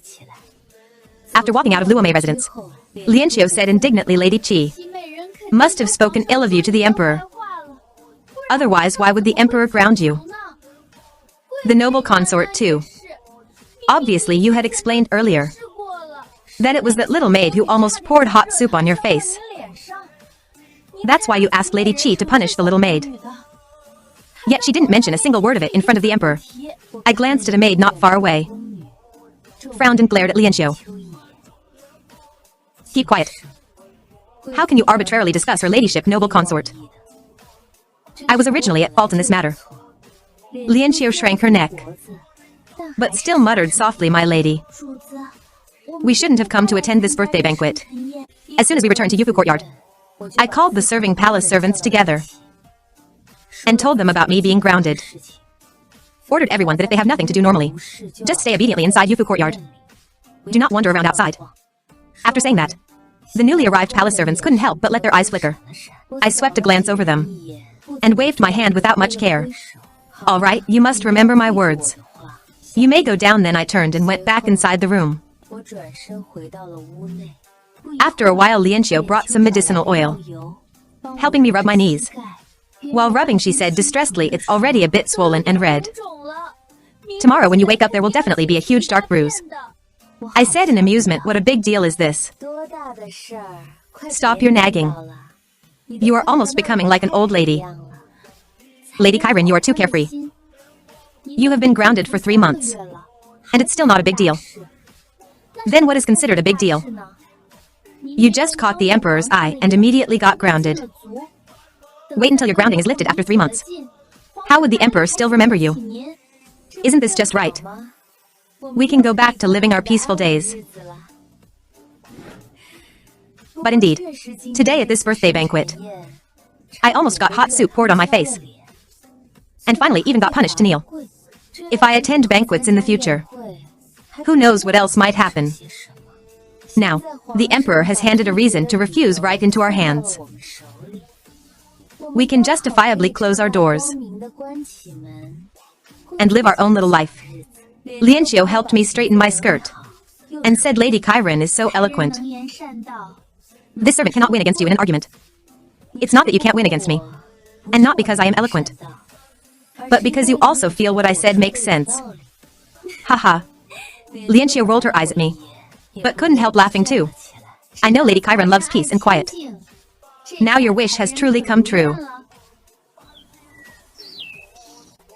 After walking out of Luomei residence, Lianxiu said indignantly, "Lady Qi must have spoken ill of you to the Emperor. Otherwise, why would the Emperor ground you? The noble consort too. Obviously, you had explained earlier that it was that little maid who almost poured hot soup on your face. That's why you asked Lady Qi to punish the little maid. Yet she didn't mention a single word of it in front of the Emperor." I glanced at a maid not far away, frowned and glared at Lianxiu. "Keep quiet. How can you arbitrarily discuss her ladyship, noble consort? I was originally at fault in this matter." Lianxiu shrank her neck, but still muttered softly, "My lady, we shouldn't have come to attend this birthday banquet." As soon as we returned to Yufu Courtyard, I called the serving palace servants together and told them about me being grounded. Ordered everyone that if they have nothing to do normally, just stay obediently inside Yufu Courtyard. Do not wander around outside. After saying that, The newly arrived palace servants couldn't help but let their eyes flicker. I swept a glance over them and waved my hand without much care. All right, you must remember my words. You may go down. Then I turned and went back inside the room. After a while, Lianxiu brought some medicinal oil, helping me rub my knees. While rubbing, she said distressedly, "It's already a bit swollen and red. Tomorrow when you wake up there will definitely be a huge dark bruise." I said in amusement, "What a big deal is this? Stop your nagging. You are almost becoming like an old lady." "Lady Chiron, you are too carefree. You have been grounded for 3 months, and it's still not a big deal." "Then what is considered a big deal?" "You just caught the Emperor's eye and immediately got grounded. Wait until your grounding is lifted after 3 months. How would the Emperor still remember you? Isn't this just right? We can go back to living our peaceful days." But indeed, today at this birthday banquet, I almost got hot soup poured on my face, and finally even got punished to kneel. If I attend banquets in the future, who knows what else might happen. Now, the Emperor has handed a reason to refuse right into our hands. We can justifiably close our doors and live our own little life. Lianxiu helped me straighten my skirt and said, "Lady Chiron is so eloquent. This servant cannot win against you in an argument. It's not that you can't win against me, and not because I am eloquent, but because you also feel what I said makes sense." Haha. Lianxiu rolled her eyes at me, but couldn't help laughing too. "I know Lady Chiron loves peace and quiet. Now your wish has truly come true."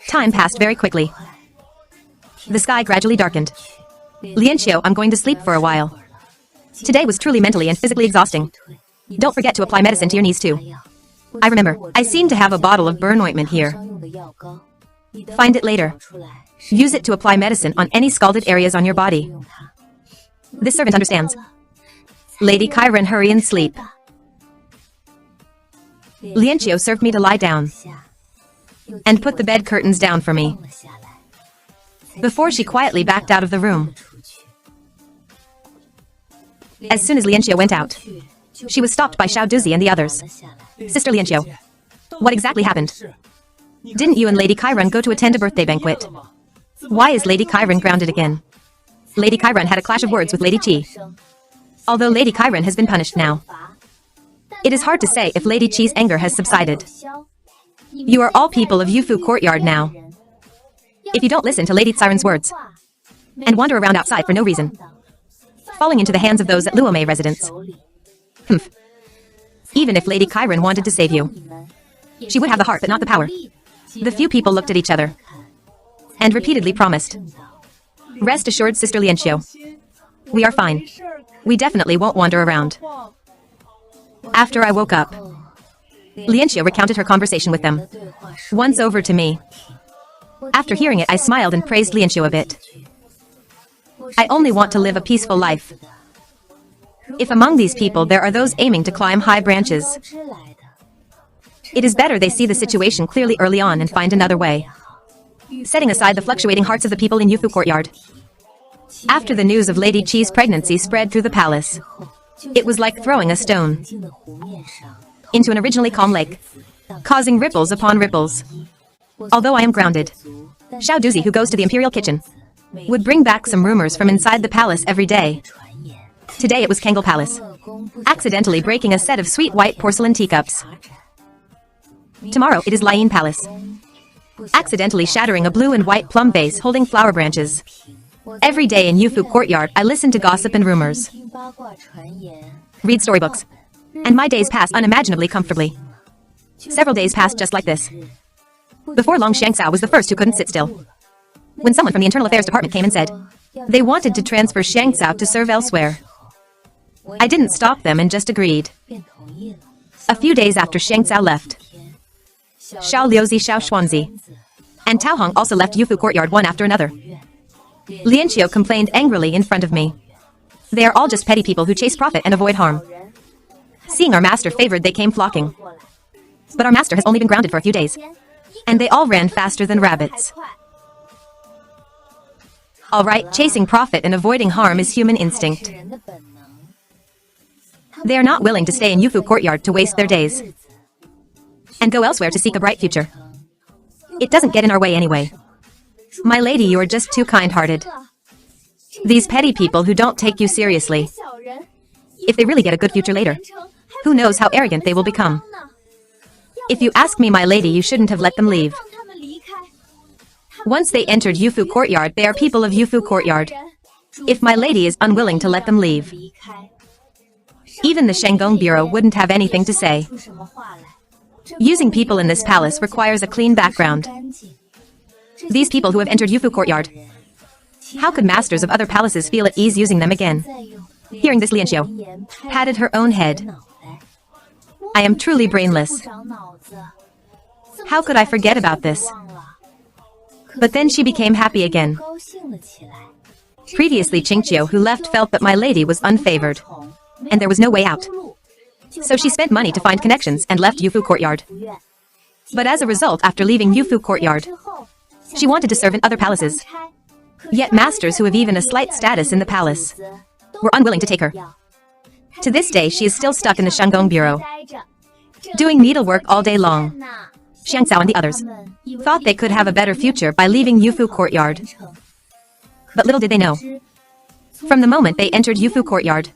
Time passed very quickly. The sky gradually darkened. "Lianxiu, I'm going to sleep for a while. Today was truly mentally and physically exhausting. Don't forget to apply medicine to your knees too. I remember, I seem to have a bottle of burn ointment here. Find it later. Use it to apply medicine on any scalded areas on your body." This servant understands. Lady Chiron, hurry and sleep. Lianxiu served me to lie down and put the bed curtains down for me before she quietly backed out of the room. As soon as Lianxiu went out, she was stopped by Xiao Duzi and the others. "Sister Lianxiu, what exactly happened? Didn't you and Lady Chiron go to attend a birthday banquet? Why is Lady Chiron grounded again?" Lady Chiron had a clash of words with Lady Qi. Although Lady Chiron has been punished now, it is hard to say if Lady Qi's anger has subsided. You are all people of Yufu Courtyard now. If you don't listen to Lady Chiron's words and wander around outside for no reason, falling into the hands of those at Luomei residence. Humph. Even if Lady Chiron wanted to save you, she would have the heart but not the power. The few people looked at each other and repeatedly promised, "Rest assured, Sister Lianxiu. We are fine. We definitely won't wander around." After I woke up, Lianxiu recounted her conversation with them once over to me. After hearing it, I smiled and praised Lianxiu a bit. I only want to live a peaceful life. If among these people there are those aiming to climb high branches, it is better they see the situation clearly early on and find another way. Setting aside the fluctuating hearts of the people in Yufu Courtyard, after the news of Lady Qi's pregnancy spread through the palace, it was like throwing a stone into an originally calm lake, causing ripples upon ripples. Although I am grounded, Xiao Duzi, who goes to the imperial kitchen, would bring back some rumors from inside the palace every day. Today it was Kangle Palace, accidentally breaking a set of sweet white porcelain teacups. Tomorrow it is Laiyin Palace, accidentally shattering a blue and white plum vase holding flower branches. Every day in Yufu Courtyard I listen to gossip and rumors, read storybooks, and my days pass unimaginably comfortably. Several days passed just like this. Before long, Shang Cao was the first who couldn't sit still. When someone from the Internal Affairs Department came and said they wanted to transfer Shang Cao to serve elsewhere, I didn't stop them and just agreed. A few days after Shang Cao left, Xiao Liuzi, Xiao Xuanzi, and Tao Hong also left Yufu Courtyard one after another. Lianxiu complained angrily in front of me. They are all just petty people who chase profit and avoid harm. Seeing our master favored, they came flocking. But our master has only been grounded for a few days, and they all ran faster than rabbits. All right, chasing profit and avoiding harm is human instinct. They are not willing to stay in Yufu courtyard to waste their days and go elsewhere to seek a bright future. It doesn't get in our way anyway. My lady, you are just too kind-hearted. These petty people who don't take you seriously. If they really get a good future later, who knows how arrogant they will become. If you ask me, my lady, you shouldn't have let them leave. Once they entered Yufu courtyard, they are people of Yufu courtyard. If my lady is unwilling to let them leave, even the Shenggong Bureau wouldn't have anything to say. Using people in this palace requires a clean background. These people who have entered Yufu courtyard, how could masters of other palaces feel at ease using them again? Hearing this, Lianxiu patted her own head. I am truly brainless. How could I forget about this? But then she became happy again. Previously, Qingqiu, who left, felt that my lady was unfavored, and there was no way out. So she spent money to find connections and left Yufu courtyard. But as a result, after leaving Yufu courtyard, she wanted to serve in other palaces. Yet masters who have even a slight status in the palace were unwilling to take her. To this day, she is still stuck in the Shenggong Bureau, doing needlework all day long. Xiang Xiao and the others thought they could have a better future by leaving Yufu courtyard. But little did they know, from the moment they entered Yufu courtyard,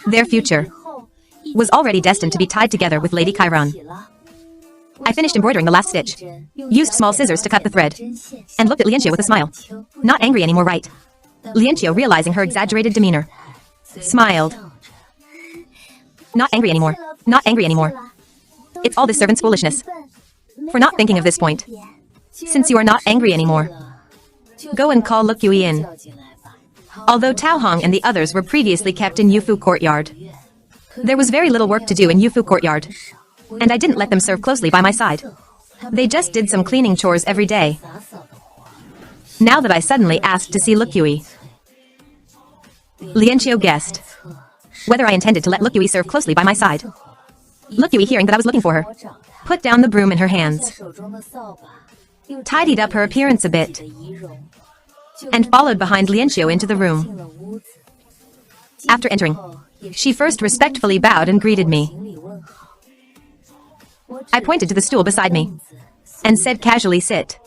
their future was already destined to be tied together with Lady Chiron. I finished embroidering the last stitch, used small scissors to cut the thread, and looked at Lianxiu with a smile. Not angry anymore, right? Lianxiu, realizing her exaggerated demeanor, smiled. Not angry anymore. Not angry anymore. It's all this servant's foolishness for not thinking of this point. Since you are not angry anymore, go and call Luk Yui in. Although Tao Hong and the others were previously kept in Yufu courtyard, there was very little work to do in Yufu courtyard, and I didn't let them serve closely by my side. They just did some cleaning chores every day. Now that I suddenly asked to see Luk Yui, Lianxiu guessed whether I intended to let Luk Yui serve closely by my side. Luk Yui, hearing that I was looking for her, put down the broom in her hands, tidied up her appearance a bit, and followed behind Lianxiu into the room. After entering, she first respectfully bowed and greeted me. I pointed to the stool beside me and said casually, "Sit."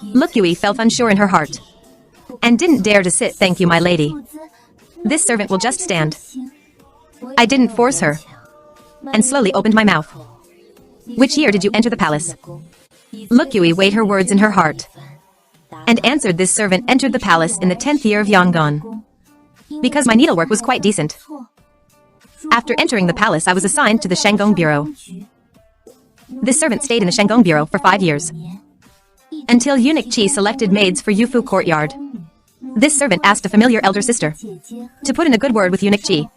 Luk Yui felt unsure in her heart and didn't dare to sit. "Thank you, my lady. This servant will just stand." I didn't force her and slowly opened my mouth. "Which year did you enter the palace?" Luk Yui weighed her words in her heart and answered, "This servant entered the palace in the 10th year of Yangon, because my needlework was quite decent. After entering the palace, I was assigned to the Shenggong Bureau. This servant stayed in the Shenggong Bureau for 5 years, until Eunuch Qi selected maids for Yufu courtyard. This servant asked a familiar elder sister to put in a good word with Eunuch Qi.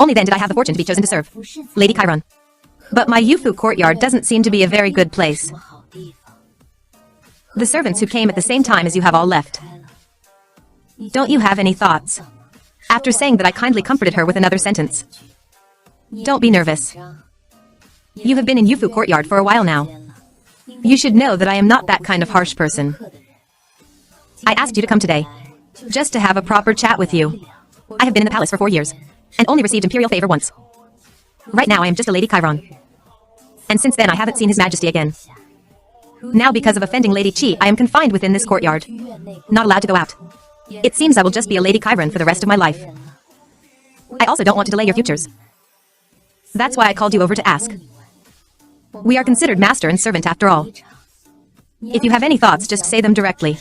Only then did I have the fortune to be chosen to serve Lady Chiron. But my Yufu courtyard doesn't seem to be a very good place. The servants who came at the same time as you have all left. Don't you have any thoughts?" After saying that, I kindly comforted her with another sentence. "Don't be nervous. You have been in Yufu courtyard for a while now. You should know that I am not that kind of harsh person. I asked you to come today, just to have a proper chat with you. I have been in the palace for 4 years, and only received imperial favor once. Right now I am just a Lady Chiron. And since then I haven't seen His Majesty again. Now because of offending Lady Qi, I am confined within this courtyard, not allowed to go out. It seems I will just be a Lady Chiron for the rest of my life. I also don't want to delay your futures. That's why I called you over to ask. We are considered master and servant after all. If you have any thoughts, just say them directly.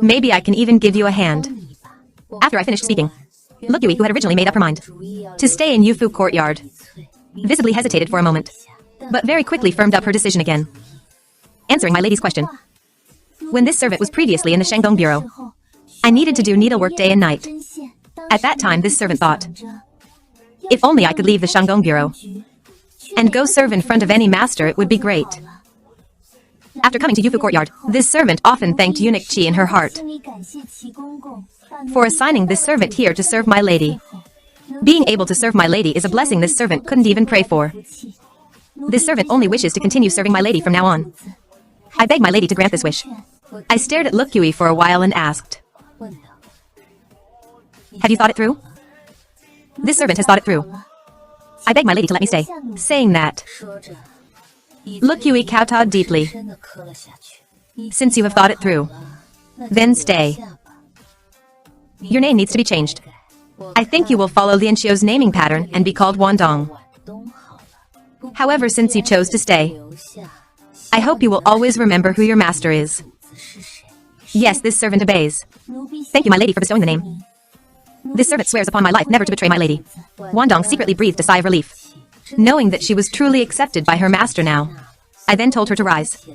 Maybe I can even give you a hand." After I finished speaking, Luk Yui, who had originally made up her mind to stay in Yufu courtyard, visibly hesitated for a moment, but very quickly firmed up her decision again. Answering my lady's question, when this servant was previously in the Shenggong Bureau, I needed to do needlework day and night. At that time, this servant thought, if only I could leave the Shenggong Bureau and go serve in front of any master, it would be great. After coming to Yufu courtyard, this servant often thanked Eunuch Qi in her heart for assigning this servant here to serve my lady. Being able to serve my lady is a blessing this servant couldn't even pray for. This servant only wishes to continue serving my lady from now on. I beg my lady to grant this wish. I stared at Luk Yui for a while and asked, "Have you thought it through?" This servant has thought it through. I beg my lady to let me stay. Saying that, look Yui kowtowed deeply. Since you have thought it through, then stay. Your name needs to be changed. I think you will follow Lianxiu's naming pattern and be called Wandong. However, since you chose to stay, I hope you will always remember who your master is. Yes, this servant obeys. Thank you, my lady, for bestowing the name. This servant swears upon my life never to betray my lady. Wandong secretly breathed a sigh of relief, knowing that she was truly accepted by her master now. I then told her to rise,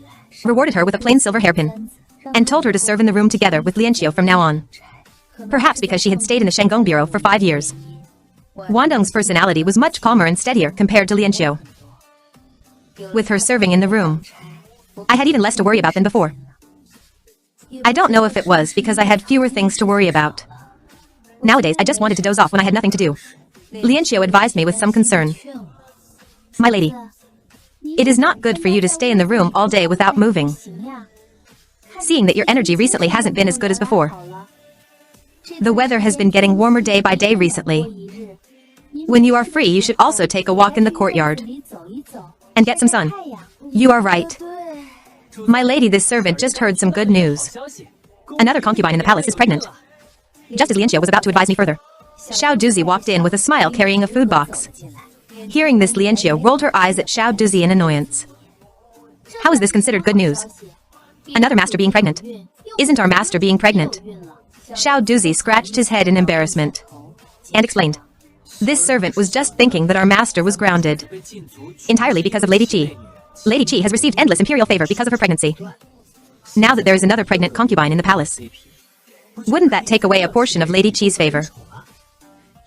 rewarded her with a plain silver hairpin, and told her to serve in the room together with Lianxiu from now on. Perhaps because she had stayed in the Shanggong Bureau for 5 years. Wandong's personality was much calmer and steadier compared to Lianxiu. With her serving in the room, I had even less to worry about than before. I don't know if it was because I had fewer things to worry about. Nowadays, I just wanted to doze off when I had nothing to do. Lianxiu advised me with some concern. My lady, it is not good for you to stay in the room all day without moving. Seeing that your energy recently hasn't been as good as before. The weather has been getting warmer day by day recently. When you are free, you should also take a walk in the courtyard and get some sun. You are right. My lady, this servant just heard some good news. Another concubine in the palace is pregnant. Just as Lianxiu was about to advise me further, Xiao Duzi walked in with a smile carrying a food box. Hearing this, Lianxiu rolled her eyes at Xiao Duzi in annoyance. How is this considered good news? Another master being pregnant. Isn't our master being pregnant? Xiao Duzi scratched his head in embarrassment and explained. This servant was just thinking that our master was grounded. Entirely because of Lady Qi. Lady Qi has received endless imperial favor because of her pregnancy. Now that there is another pregnant concubine in the palace, wouldn't that take away a portion of Lady Qi's favor?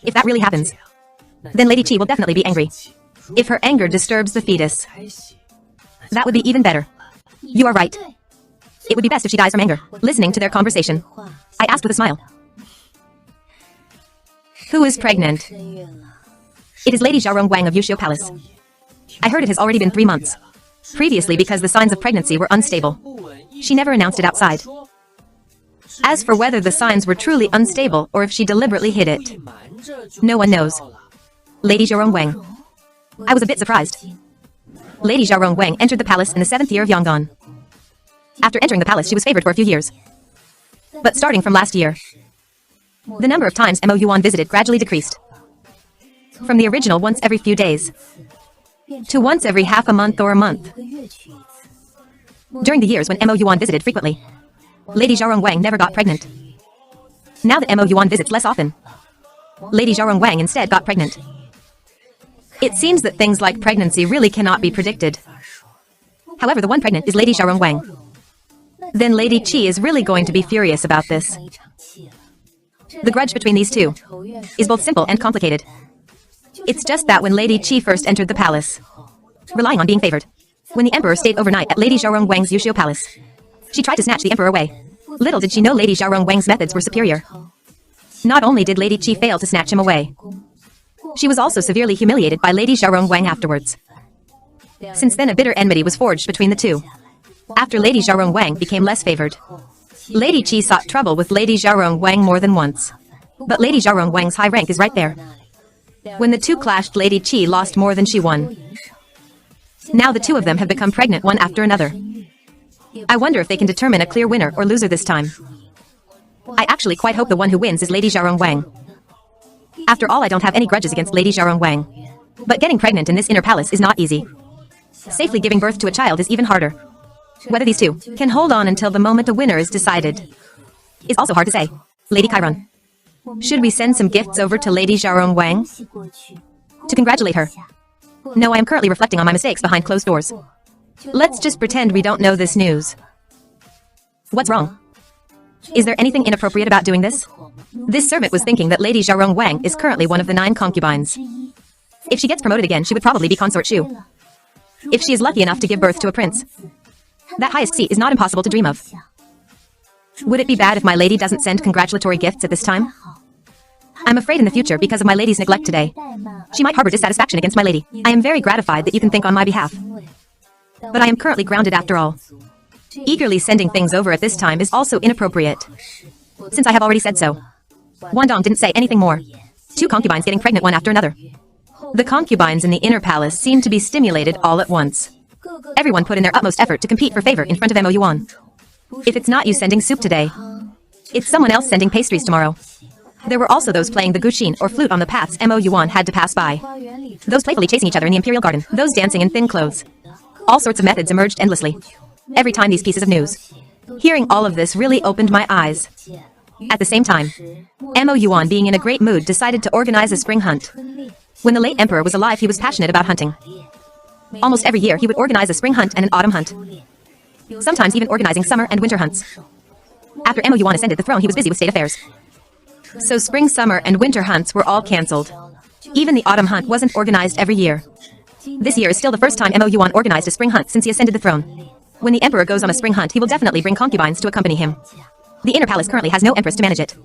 If that really happens, then Lady Qi will definitely be angry. If her anger disturbs the fetus, that would be even better. You are right. It would be best if she dies from anger. Listening to their conversation, I asked with a smile. Who is pregnant? It is Lady Xiaorong Wang of Yuxiu Palace. I heard it has already been 3 months. Previously, because the signs of pregnancy were unstable, she never announced it outside. As for whether the signs were truly unstable or if she deliberately hid it, no one knows. Lady Xiaorong Wang. I was a bit surprised. Lady Xiaorong Wang entered the palace in the 7th year of Yonggan. After entering the palace, she was favored for a few years. But starting from last year, the number of times Mo Yuan visited gradually decreased. From the original once every few days, to once every half a month or a month. During the years when Mo Yuan visited frequently, Lady Xiaorong Wang never got pregnant. Now that Mo Yuan visits less often, Lady Xiaorong Wang instead got pregnant. It seems that things like pregnancy really cannot be predicted. However, the one pregnant is Lady Xiaorong Wang. Then Lady Qi is really going to be furious about this. The grudge between these two is both simple and complicated. It's just that when Lady Qi first entered the palace, relying on being favored, when the emperor stayed overnight at Lady Xiaorong Wang's Yuxiu Palace, she tried to snatch the emperor away. Little did she know Lady Xiaorong Wang's methods were superior. Not only did Lady Qi fail to snatch him away, she was also severely humiliated by Lady Xiaorong Wang afterwards. Since then, a bitter enmity was forged between the two. After Lady Xiaorong Wang became less favored, Lady Qi sought trouble with Lady Xiaorong Wang more than once. But Lady Xiaorong Wang's high rank is right there. When the two clashed, Lady Qi lost more than she won. Now the two of them have become pregnant one after another. I wonder if they can determine a clear winner or loser this time. I actually quite hope the one who wins is Lady Xiaorong Wang. After all, I don't have any grudges against Lady Xiaorong Wang. But getting pregnant in this inner palace is not easy. Safely giving birth to a child is even harder. Whether these two can hold on until the moment a winner is decided is also hard to say. Lady Chiron, should we send some gifts over to Lady Xiaorong Wang to congratulate her? No, I am currently reflecting on my mistakes behind closed doors. Let's just pretend we don't know this news. What's wrong? Is there anything inappropriate about doing this? This servant was thinking that Lady Xiaorong Wang is currently one of the 9 concubines. If she gets promoted again, she would probably be Consort Shu. If she is lucky enough to give birth to a prince, that highest seat is not impossible to dream of. Would it be bad if my lady doesn't send congratulatory gifts at this time? I'm afraid in the future, because of my lady's neglect today, she might harbor dissatisfaction against my lady. I am very gratified that you can think on my behalf. But I am currently grounded after all. Eagerly sending things over at this time is also inappropriate, since I have already said so. Wandong didn't say anything more. 2 concubines getting pregnant one after another. The concubines in the inner palace seemed to be stimulated all at once. Everyone put in their utmost effort to compete for favor in front of Mo Yuan. If it's not you sending soup today, it's someone else sending pastries tomorrow. There were also those playing the guqin or flute on the paths Mo Yuan had to pass by. Those playfully chasing each other in the imperial garden. Those dancing in thin clothes. All sorts of methods emerged endlessly. Every time these pieces of news. Hearing all of this really opened my eyes. At the same time, Mo Yuan, being in a great mood, decided to organize a spring hunt. When the late emperor was alive, he was passionate about hunting. Almost every year, he would organize a spring hunt and an autumn hunt. Sometimes even organizing summer and winter hunts. After Mo Yuan ascended the throne, he was busy with state affairs. So spring, summer, and winter hunts were all cancelled. Even the autumn hunt wasn't organized every year. This year is still the first time Mo Yuan organized a spring hunt since he ascended the throne. When the emperor goes on a spring hunt, he will definitely bring concubines to accompany him. The inner palace currently has no empress to manage it.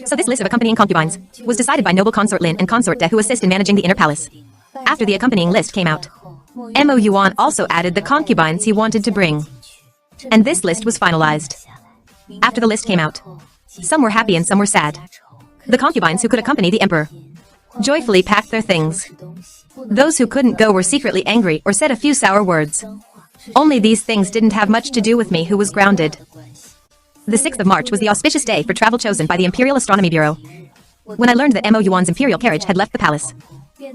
So this list of accompanying concubines was decided by noble consort Lin and consort De, who assist in managing the inner palace. After the accompanying list came out, Mo Yuan also added the concubines he wanted to bring. And this list was finalized. After the list came out, some were happy and some were sad. The concubines who could accompany the emperor joyfully packed their things. Those who couldn't go were secretly angry or said a few sour words. Only these things didn't have much to do with me, who was grounded. The 6th of March was the auspicious day for travel chosen by the Imperial Astronomy Bureau. When I learned that Mo Yuan's imperial carriage had left the palace,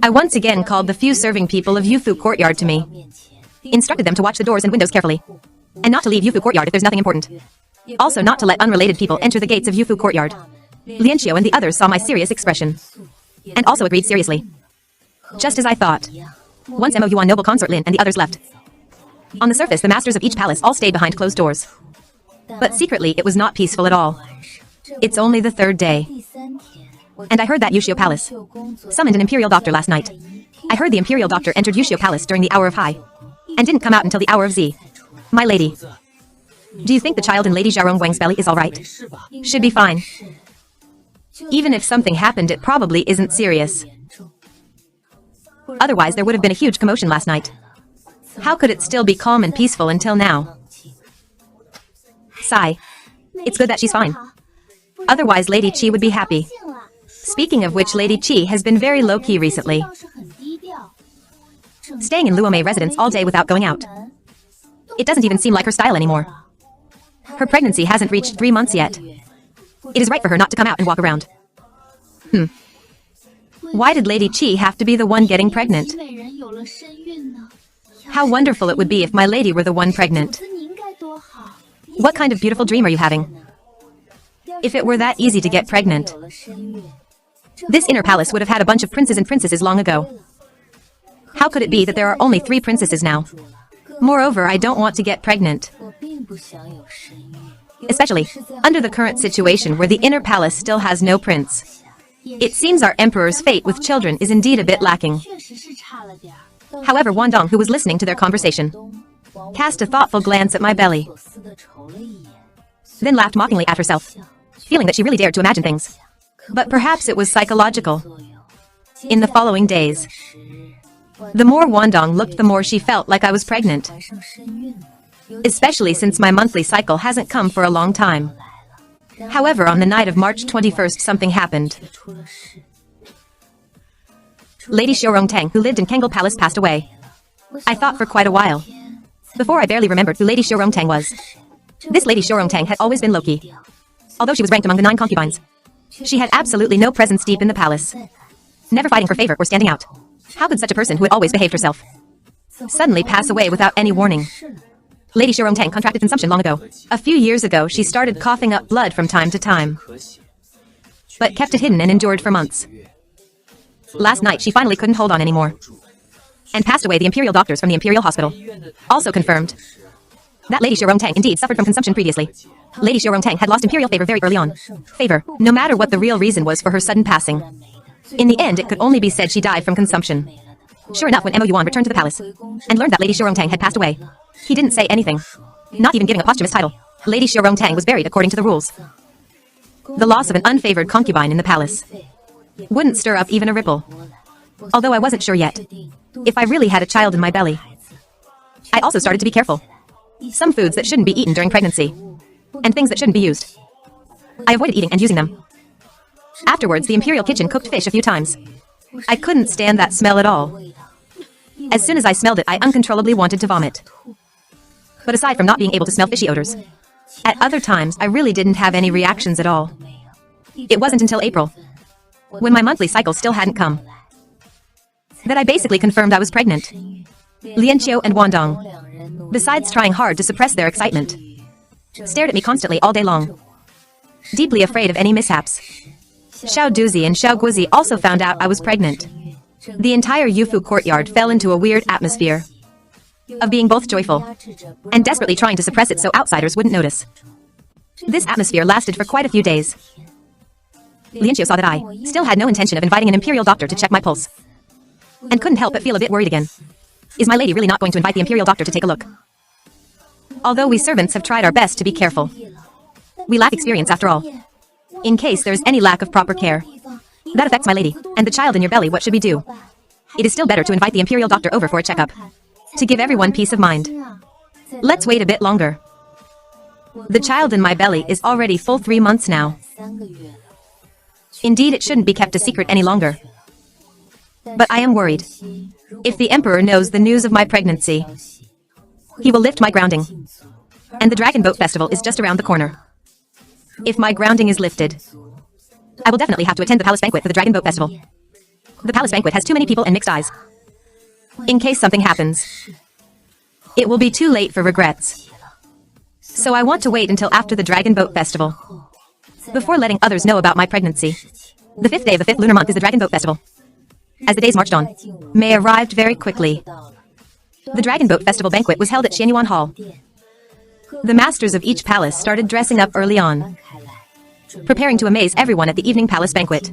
I once again called the few serving people of Yufu Courtyard to me. Instructed them to watch the doors and windows carefully. And not to leave Yufu Courtyard if there's nothing important. Also not to let unrelated people enter the gates of Yufu Courtyard. Lianxiu and the others saw my serious expression. And also agreed seriously. Just as I thought. Once Mo Yuan, noble consort Lin, and the others left. On the surface, the masters of each palace all stayed behind closed doors. But secretly, it was not peaceful at all. It's only the 3rd day. And I heard that Yushio Palace summoned an imperial doctor last night. I heard the imperial doctor entered Yushio Palace during the hour of Hai, and didn't come out until the hour of Z. My lady. Do you think the child in Lady Xiaorong Wang's belly is alright? Should be fine. Even if something happened, it probably isn't serious. Otherwise, there would have been a huge commotion last night. How could it still be calm and peaceful until now? Sigh. It's good that she's fine. Otherwise, Lady Qi would be happy. Speaking of which, Lady Qi has been very low-key recently. Staying in Luomei residence all day without going out. It doesn't even seem like her style anymore. Her pregnancy hasn't reached 3 months yet. It is right for her not to come out and walk around. Why did Lady Qi have to be the one getting pregnant? How wonderful it would be if my lady were the one pregnant. What kind of beautiful dream are you having? If it were that easy to get pregnant, this inner palace would have had a bunch of princes and princesses long ago. How could it be that there are only 3 princesses now? Moreover, I don't want to get pregnant. Especially under the current situation where the inner palace still has no prince. It seems our emperor's fate with children is indeed a bit lacking. However, Wandong, who was listening to their conversation, cast a thoughtful glance at my belly, then laughed mockingly at herself, feeling that she really dared to imagine things. But perhaps it was psychological. In the following days, the more Wandong looked, the more she felt like I was pregnant. Especially since my monthly cycle hasn't come for a long time. However, on the night of March 21st, something happened. Lady Xiaorong Tang, who lived in Tangled Palace, passed away. I thought for quite a while. Before I barely remembered who Lady Xiaorong Tang was. This Lady Xiaorong Tang had always been low-key. Although she was ranked among the 9 concubines, she had absolutely no presence deep in the palace. Never fighting for favor or standing out. How could such a person who had always behaved herself suddenly pass away without any warning? Lady Xiaorong Tang contracted consumption long ago. A few years ago, she started coughing up blood from time to time, but kept it hidden and endured for months. Last night, she finally couldn't hold on anymore and passed away. The imperial doctors from the imperial hospital also confirmed that Lady Xiaorong Tang indeed suffered from consumption previously. Lady Xiaorong Tang had lost imperial favor very early on. Favor, no matter what the real reason was for her sudden passing. In the end, it could only be said she died from consumption. Sure enough, when Mo Yuan returned to the palace and learned that Lady Xiaorong Tang had passed away, he didn't say anything, not even giving a posthumous title. Lady Xiaorong Tang was buried according to the rules. The loss of an unfavored concubine in the palace wouldn't stir up even a ripple. Although I wasn't sure yet if I really had a child in my belly. I also started to be careful. Some foods that shouldn't be eaten during pregnancy, and things that shouldn't be used, I avoided eating and using them. Afterwards, the imperial kitchen cooked fish a few times. I couldn't stand that smell at all. As soon as I smelled it, I uncontrollably wanted to vomit. But aside from not being able to smell fishy odors, at other times I really didn't have any reactions at all. It wasn't until April, when my monthly cycle still hadn't come, that I basically confirmed I was pregnant. Lianqiu and Wandong, besides trying hard to suppress their excitement, stared at me constantly all day long, deeply afraid of any mishaps. Xiao Duzi and Xiao Guzi also found out I was pregnant. The entire Yufu courtyard fell into a weird atmosphere of being both joyful and desperately trying to suppress it so outsiders wouldn't notice. This atmosphere lasted for quite a few days. Lianqiu saw that I still had no intention of inviting an imperial doctor to check my pulse, and couldn't help but feel a bit worried again. Is my lady really not going to invite the imperial doctor to take a look? Although we servants have tried our best to be careful, we lack experience after all. In case there is any lack of proper care that affects my lady and the child in your belly, what should we do? It is still better to invite the imperial doctor over for a checkup, to give everyone peace of mind. Let's wait a bit longer. The child in my belly is already full 3 months now. Indeed, it shouldn't be kept a secret any longer. But I am worried. If the emperor knows the news of my pregnancy, he will lift my grounding. And the Dragon Boat Festival is just around the corner. If my grounding is lifted, I will definitely have to attend the palace banquet for the Dragon Boat Festival. The palace banquet has too many people and mixed eyes. In case something happens, it will be too late for regrets. So I want to wait until after the Dragon Boat Festival, before letting others know about my pregnancy. The 5th day of the 5th lunar month is the Dragon Boat Festival. As the days marched on, May arrived very quickly. The Dragon Boat Festival banquet was held at Xianyuan Hall. The masters of each palace started dressing up early on, preparing to amaze everyone at the evening palace banquet.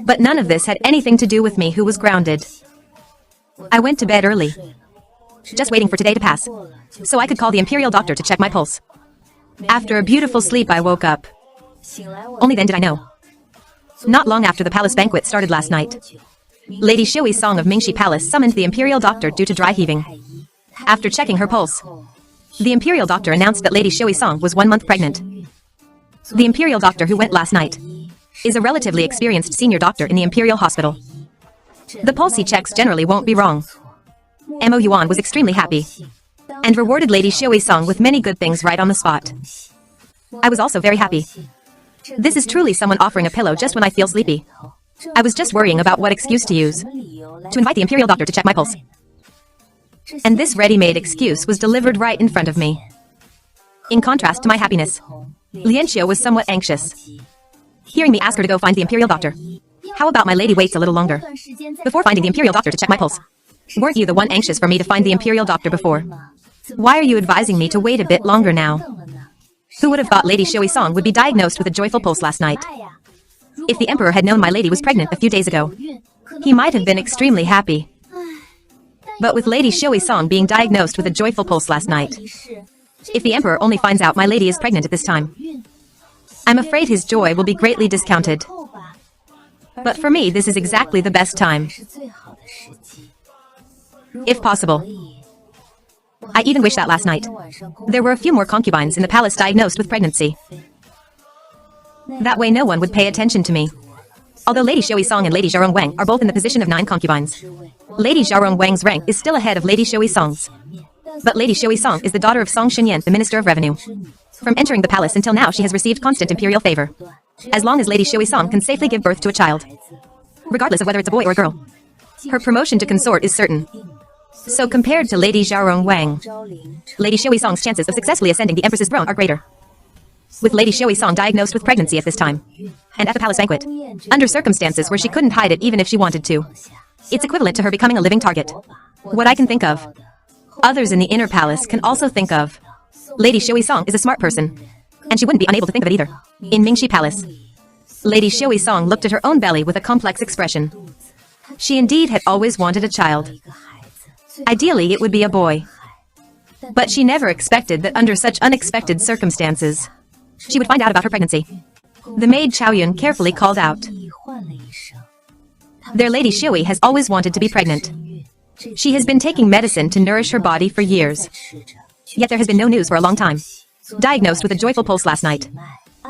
But none of this had anything to do with me, who was grounded. I went to bed early, just waiting for today to pass, so I could call the imperial doctor to check my pulse. After a beautiful sleep, I woke up. Only then did I know. Not long after the palace banquet started last night, Lady Shui Song of Mingxi Palace summoned the imperial doctor due to dry heaving. After checking her pulse, the imperial doctor announced that Lady Shui Song was 1 month pregnant. The imperial doctor who went last night is a relatively experienced senior doctor in the imperial hospital. The pulse he checks generally won't be wrong. Mo Yuan was extremely happy and rewarded Lady Shui Song with many good things right on the spot. I was also very happy. This is truly someone offering a pillow just when I feel sleepy. I was just worrying about what excuse to use to invite the imperial doctor to check my pulse. And this ready-made excuse was delivered right in front of me. In contrast to my happiness, Lianqiu was somewhat anxious, hearing me ask her to go find the imperial doctor. How about my lady waits a little longer before finding the imperial doctor to check my pulse? Weren't you the one anxious for me to find the imperial doctor before? Why are you advising me to wait a bit longer now? Who would have thought Lady Shui Song would be diagnosed with a joyful pulse last night? If the emperor had known my lady was pregnant a few days ago, he might have been extremely happy. But with Lady Shui Song being diagnosed with a joyful pulse last night, if the emperor only finds out my lady is pregnant at this time, I'm afraid his joy will be greatly discounted. But for me, this is exactly the best time. If possible. I even wish that last night there were a few more concubines in the palace diagnosed with pregnancy. That way no one would pay attention to me. Although Lady Shui Song and Lady Zhaorong Wang are both in the position of 9 concubines, Lady Zhaorong Wang's rank is still ahead of Lady Shui Song's. But Lady Shui Song is the daughter of Song Xunyan, the Minister of Revenue. From entering the palace until now, she has received constant imperial favor, as long as Lady Shui Song can safely give birth to a child, regardless of whether it's a boy or a girl. Her promotion to consort is certain. So compared to Lady Zhaorong Wang, Lady Shui Song's chances of successfully ascending the Empress's throne are greater. With Lady Shui Song diagnosed with pregnancy at this time, and at the palace banquet, under circumstances where she couldn't hide it even if she wanted to, it's equivalent to her becoming a living target. What I can think of, others in the inner palace can also think of. Lady Shui Song is a smart person, and she wouldn't be unable to think of it either. In Mingxi Palace, Lady Shui Song looked at her own belly with a complex expression. She indeed had always wanted a child. Ideally, it would be a boy. But she never expected that under such unexpected circumstances, she would find out about her pregnancy. The maid Chaoyun carefully called out. Their Lady Shui has always wanted to be pregnant. She has been taking medicine to nourish her body for years. Yet there has been no news for a long time. Diagnosed with a joyful pulse last night.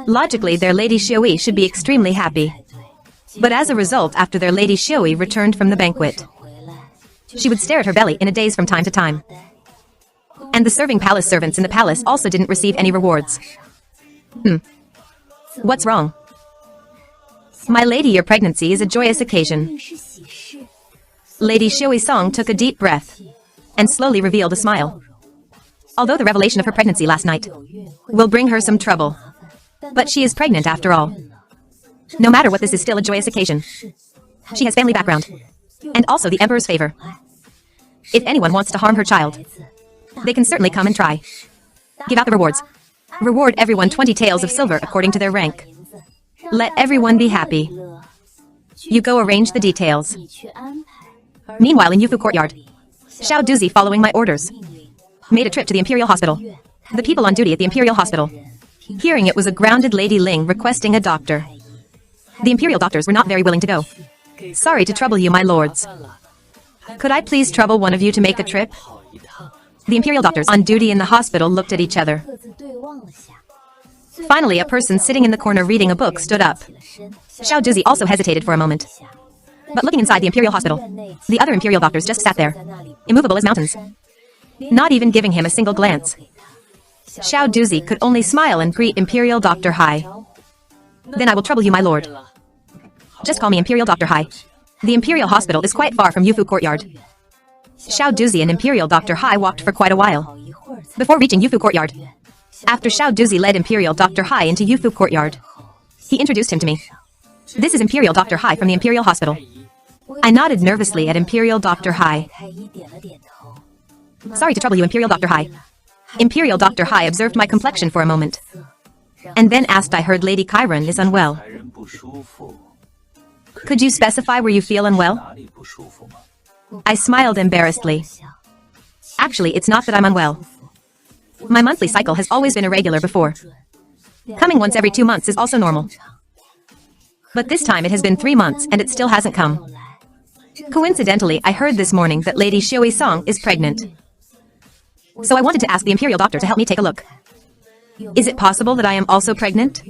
Logically, their Lady Shui should be extremely happy. But as a result, after their Lady Shui returned from the banquet, she would stare at her belly in a daze from time to time. And the serving palace servants in the palace also didn't receive any rewards. What's wrong? My lady, your pregnancy is a joyous occasion. Lady Shui Song took a deep breath and slowly revealed a smile. Although the revelation of her pregnancy last night will bring her some trouble, but she is pregnant after all. No matter what, this is still a joyous occasion. She has family background, and also the emperor's favor. If anyone wants to harm her child, they can certainly come and try. Give out the rewards. Reward everyone 20 taels of silver according to their rank. Let everyone be happy. You go arrange the details. Meanwhile, in Yufu Courtyard, Xiao Duzi, following my orders, made a trip to the Imperial Hospital. The people on duty at the Imperial Hospital, hearing it was a grounded Lady Ling requesting a doctor. The Imperial doctors were not very willing to go. Sorry to trouble you, my lords. Could I please trouble one of you to make a trip? The Imperial doctors on duty in the hospital looked at each other. Finally, a person sitting in the corner reading a book stood up. Xiao Duzi also hesitated for a moment. But looking inside the Imperial Hospital, the other Imperial doctors just sat there, immovable as mountains, not even giving him a single glance. Xiao Duzi could only smile and greet Imperial Dr. Hai. Then I will trouble you, my lord. Just call me Imperial Dr. Hai. The Imperial Hospital is quite far from Yufu Courtyard. Xiao Duzi and Imperial Dr. Hai walked for quite a while before reaching Yufu Courtyard. After Xiao Duzi led Imperial Dr. Hai into Yufu Courtyard, he introduced him to me. This is Imperial Dr. Hai from the Imperial Hospital. I nodded nervously at Imperial Dr. Hai. Sorry to trouble you, Imperial Dr. Hai. Imperial Dr. Hai observed my complexion for a moment, and then asked, I heard Lady Chiron is unwell. Could you specify where you feel unwell? I smiled embarrassedly. Actually, it's not that I'm unwell. My monthly cycle has always been irregular before. Coming once every 2 months is also normal. But this time it has been 3 months and it still hasn't come. Coincidentally, I heard this morning that Lady Shui Song is pregnant. So I wanted to ask the Imperial Doctor to help me take a look. Is it possible that I am also pregnant?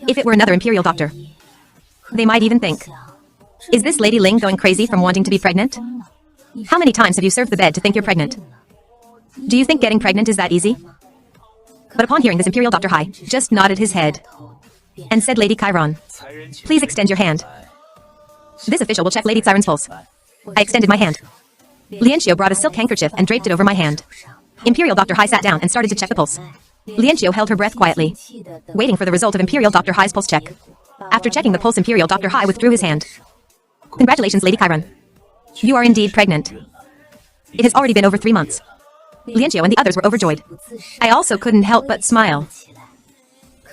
If it were another Imperial Doctor, they might even think, is this Lady Ling going crazy from wanting to be pregnant? How many times have you served the bed to think you're pregnant? Do you think getting pregnant is that easy? But upon hearing this, Imperial Dr. Hai just nodded his head and said, Lady Chiron, please extend your hand. This official will check Lady Chiron's pulse. I extended my hand. Lianxiu brought a silk handkerchief and draped it over my hand. Imperial Dr. Hai sat down and started to check the pulse. Lianxiu held her breath quietly, waiting for the result of Imperial Dr. Hai's pulse check. After checking the pulse, Imperial Dr. Hai withdrew his hand. Congratulations, Lady Chiron. You are indeed pregnant. It has already been over 3 months. Lianxiu and the others were overjoyed. I also couldn't help but smile.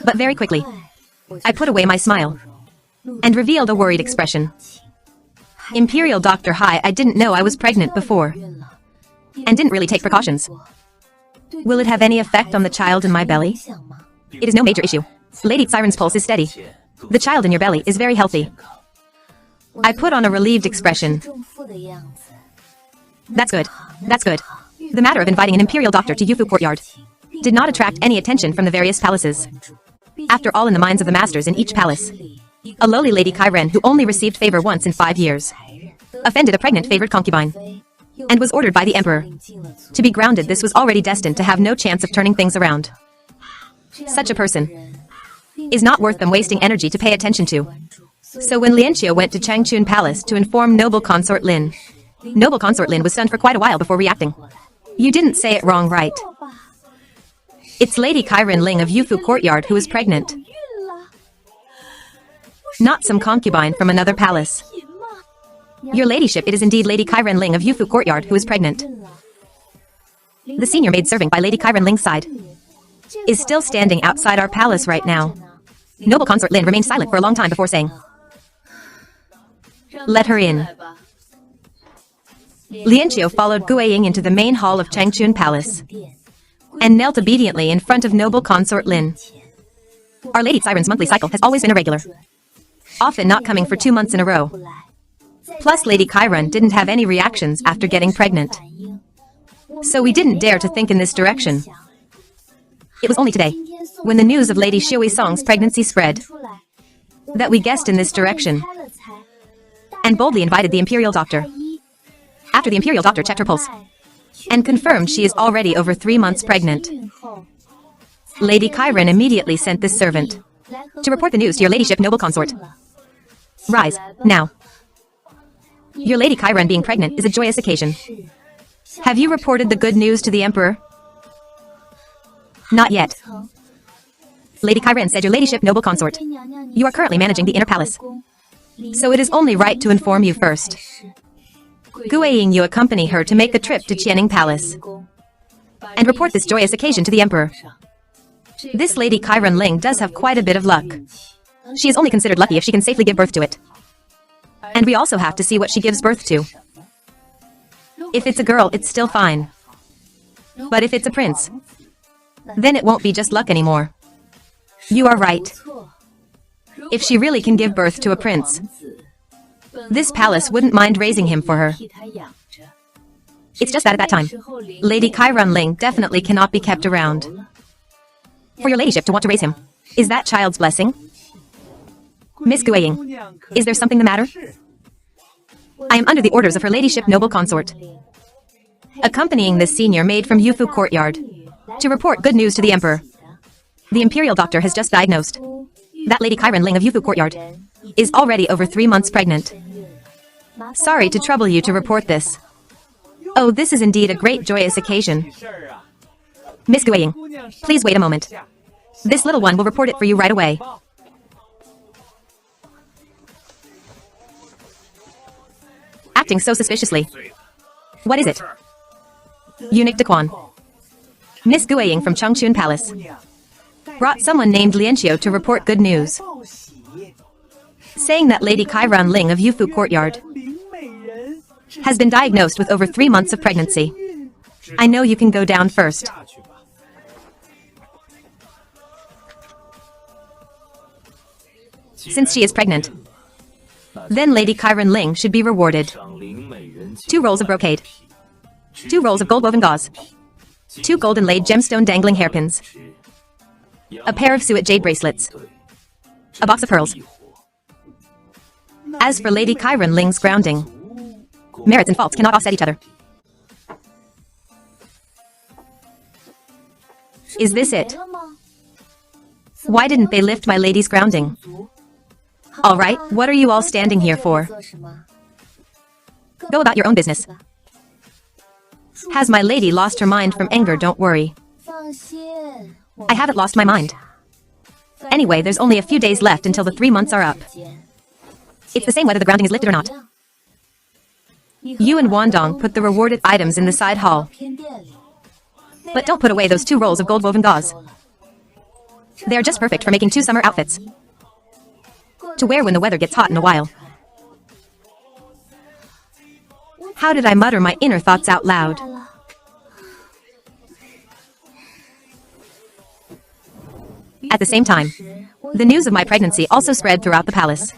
But very quickly, I put away my smile and revealed a worried expression. Imperial Dr. Hai, I didn't know I was pregnant before and didn't really take precautions. Will it have any effect on the child in my belly? It is no major issue. Lady Chiron's pulse is steady. The child in your belly is very healthy. I put on a relieved expression. That's good. That's good. The matter of inviting an Imperial Doctor to Yufu Courtyard did not attract any attention from the various palaces. After all, in the minds of the masters in each palace, a lowly Lady Chiron who only received favor once in 5 years offended a pregnant favored concubine and was ordered by the emperor to be grounded. This was already destined to have no chance of turning things around. Such a person is not worth them wasting energy to pay attention to. So when Lianxiu went to Changchun Palace to inform Noble Consort Lin, Noble Consort Lin was stunned for quite a while before reacting. You didn't say it wrong, right? It's Lady Chiron Ling of Yufu Courtyard who is pregnant. Not some concubine from another palace. Your ladyship, it is indeed Lady Chiron Ling of Yufu Courtyard who is pregnant. The senior maid serving by Lady Chiron Ling's side is still standing outside our palace right now. Noble Consort Lin remained silent for a long time before saying, let her in. Lianxiu followed Guiying into the main hall of Changchun Palace and knelt obediently in front of Noble Consort Lin. Our Lady Chiron's monthly cycle has always been irregular, often not coming for 2 months in a row. Plus, Lady Chiron didn't have any reactions after getting pregnant. So we didn't dare to think in this direction. It was only today, when the news of Lady Shui Song's pregnancy spread, that we guessed in this direction and boldly invited the Imperial Doctor. After the Imperial Doctor checked her pulse and confirmed she is already over 3 months pregnant, Lady Chiron immediately sent this servant to report the news to your ladyship noble consort. Rise, now. Your Lady Chiron being pregnant is a joyous occasion. Have you reported the good news to the Emperor? Not yet. Lady Chiron said your ladyship noble consort. You are currently managing the inner palace, so it is only right to inform you first. Guiying you accompany her to make the trip to Qianing Palace and report this joyous occasion to the Emperor. This Lady Chiron Ling does have quite a bit of luck. She is only considered lucky if she can safely give birth to it. And we also have to see what she gives birth to. If it's a girl, it's still fine. But if it's a prince, then it won't be just luck anymore. You are right. If she really can give birth to a prince, this palace wouldn't mind raising him for her. It's just that at that time, Lady Chiron Ling definitely cannot be kept around. For your ladyship to want to raise him, is that child's blessing? Miss Guiying, is there something the matter? I am under the orders of her ladyship noble consort, accompanying this senior maid from Yufu Courtyard to report good news to the Emperor. The Imperial Doctor has just diagnosed that Lady Chiron Ling of Yufu Courtyard is already over 3 months pregnant. Sorry to trouble you to report this. Oh, this is indeed a great joyous occasion. Miss Guiying, please wait a moment. This little one will report it for you right away. Acting so suspiciously. What is it? Eunuch Daquan. Miss Guiying from Changchun Palace brought someone named Lianqiu to report good news, saying that Lady Chiron Ling of Yufu Courtyard has been diagnosed with over 3 months of pregnancy. I know you can go down first. Since she is pregnant, then Lady Chiron Ling should be rewarded. 2 rolls of brocade, 2 rolls of gold-woven gauze, 2 golden-laid gemstone dangling hairpins, a pair of suet jade bracelets, a box of pearls. As for Lady Chiron Ling's grounding, merits and faults cannot offset each other. Is this it? Why didn't they lift my lady's grounding? All right, what are you all standing here for? Go about your own business. Has my lady lost her mind from anger? Don't worry. I haven't lost my mind. Anyway, there's only a few days left until the 3 months are up. It's the same whether the grounding is lifted or not. You and Wandong put the rewarded items in the side hall. But don't put away those 2 rolls of gold-woven gauze. They are just perfect for making 2 summer outfits to wear when the weather gets hot in a while. How did I mutter my inner thoughts out loud? At the same time, the news of my pregnancy also spread throughout the palace.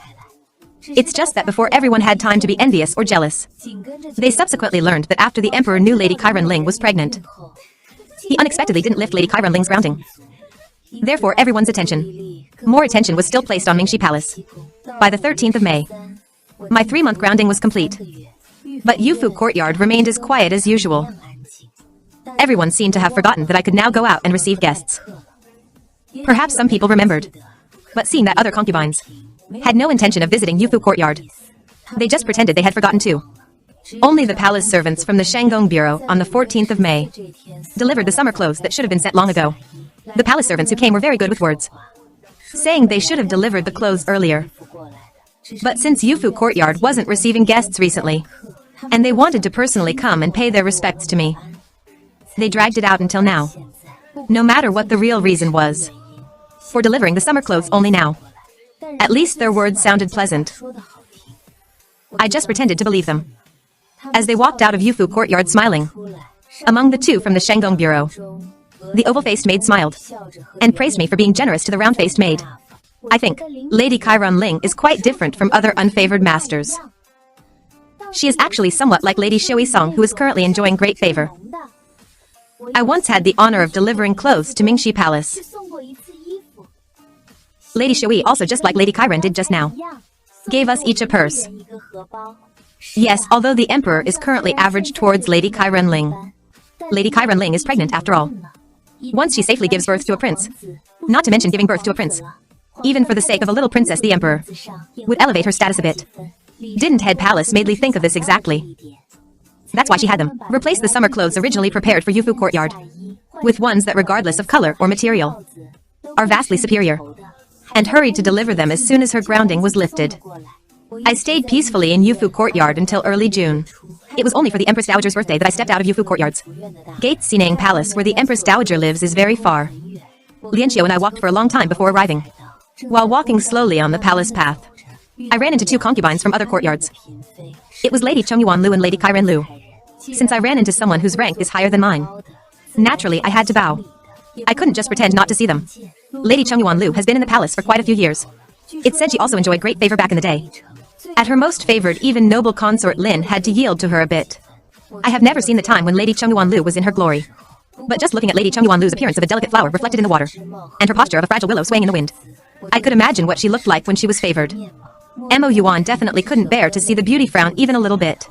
It's just that before everyone had time to be envious or jealous, they subsequently learned that after the Emperor knew Lady Chiron Ling was pregnant, he unexpectedly didn't lift Lady Chiron Ling's grounding. Therefore, everyone's more attention was still placed on Mingxi Palace. By the 13th of May, my 3-month grounding was complete. But Yufu Courtyard remained as quiet as usual. Everyone seemed to have forgotten that I could now go out and receive guests. Perhaps some people remembered, but seeing that other concubines had no intention of visiting Yufu Courtyard, they just pretended they had forgotten too. Only the palace servants from the Shanggong Bureau on the 14th of May delivered the summer clothes that should have been sent long ago. The palace servants who came were very good with words, saying they should have delivered the clothes earlier. But since Yufu Courtyard wasn't receiving guests recently, and they wanted to personally come and pay their respects to me, they dragged it out until now. No matter what the real reason was for delivering the summer clothes only now, at least their words sounded pleasant. I just pretended to believe them. As they walked out of Yufu Courtyard smiling, among the 2 from the Shanggong Bureau, the oval-faced maid smiled and praised me for being generous to the round-faced maid. I think Lady Chiron Ling is quite different from other unfavored masters. She is actually somewhat like Lady Shui Song, who is currently enjoying great favor. I once had the honor of delivering clothes to Mingxi Palace. Lady Shui, also just like Lady Chiron did just now, gave us each a purse. Yes, although the Emperor is currently average towards Lady Chiron Ling. Lady Chiron Ling is pregnant after all. Once she safely gives birth to a prince, not to mention giving birth to a prince, even for the sake of a little princess, the Emperor would elevate her status a bit. Didn't Head Palace Maidly think of this exactly? That's why she had them replace the summer clothes originally prepared for Yufu Courtyard with ones that, regardless of color or material, are vastly superior, and hurried to deliver them as soon as her grounding was lifted. I stayed peacefully in Yufu Courtyard until early June. It was only for the Empress Dowager's birthday that I stepped out of Yufu Courtyard's gates. Sinang Palace, where the Empress Dowager lives, is very far. Lianxiu and I walked for a long time before arriving. While walking slowly on the palace path, I ran into two concubines from other courtyards. It was Lady Chengyuan Lu and Lady Chiron Lu. Since I ran into someone whose rank is higher than mine, naturally I had to bow. I couldn't just pretend not to see them. Lady Chengyuan Lu has been in the palace for quite a few years. It said she also enjoyed great favor back in the day. At her most favored, even noble consort Lin had to yield to her a bit. I have never seen the time when Lady Chengyuan Lu was in her glory. But just looking at Lady Chengyuan Lu's appearance of a delicate flower reflected in the water, and her posture of a fragile willow swaying in the wind, I could imagine what she looked like when she was favored. Mo Yuan definitely couldn't bear to see the beauty frown even a little bit.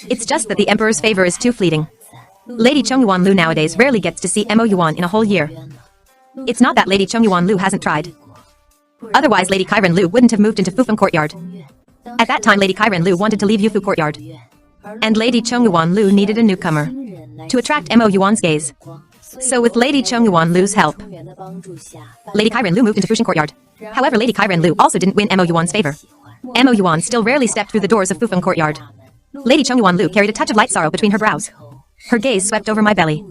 It's just that the Emperor's favor is too fleeting. Lady Chengyuan Lu nowadays rarely gets to see Mo Yuan in a whole year. It's not that Lady Chengyuan Lu hasn't tried. Otherwise Lady Chiron Lu wouldn't have moved into Fufeng Courtyard. At that time Lady Chiron Lu wanted to leave Yufu Courtyard, and Lady Chengyuan Lu needed a newcomer to attract Mo Yuan's gaze. So with Lady Chengyuan Lu's help, Lady Chiron Lu moved into Fusheng Courtyard. However, Lady Chiron Lu also didn't win Mo Yuan's favor. Mo Yuan still rarely stepped through the doors of Fufeng Courtyard. Lady Chengyuan Lu carried a touch of light sorrow between her brows. Her gaze swept over my belly.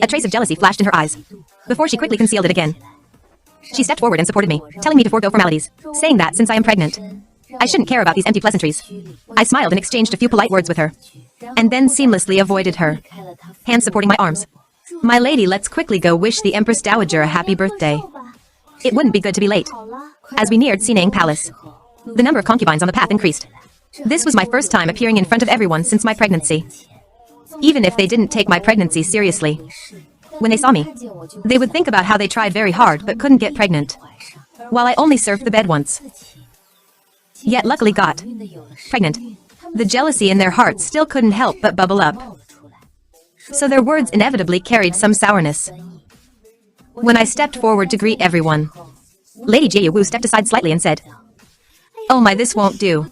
A trace of jealousy flashed in her eyes, before she quickly concealed it again. She stepped forward and supported me, telling me to forego formalities, saying that since I am pregnant, I shouldn't care about these empty pleasantries. I smiled and exchanged a few polite words with her, and then seamlessly avoided her, hands supporting my arms. My lady, let's quickly go wish the Empress Dowager a happy birthday. It wouldn't be good to be late. As we neared Sinang Palace, the number of concubines on the path increased. This was my first time appearing in front of everyone since my pregnancy. Even if they didn't take my pregnancy seriously, when they saw me, they would think about how they tried very hard but couldn't get pregnant, while I only served the bed once. Yet luckily got pregnant. The jealousy in their hearts still couldn't help but bubble up. So their words inevitably carried some sourness. When I stepped forward to greet everyone, Lady Jie Wu stepped aside slightly and said, "Oh my, this won't do.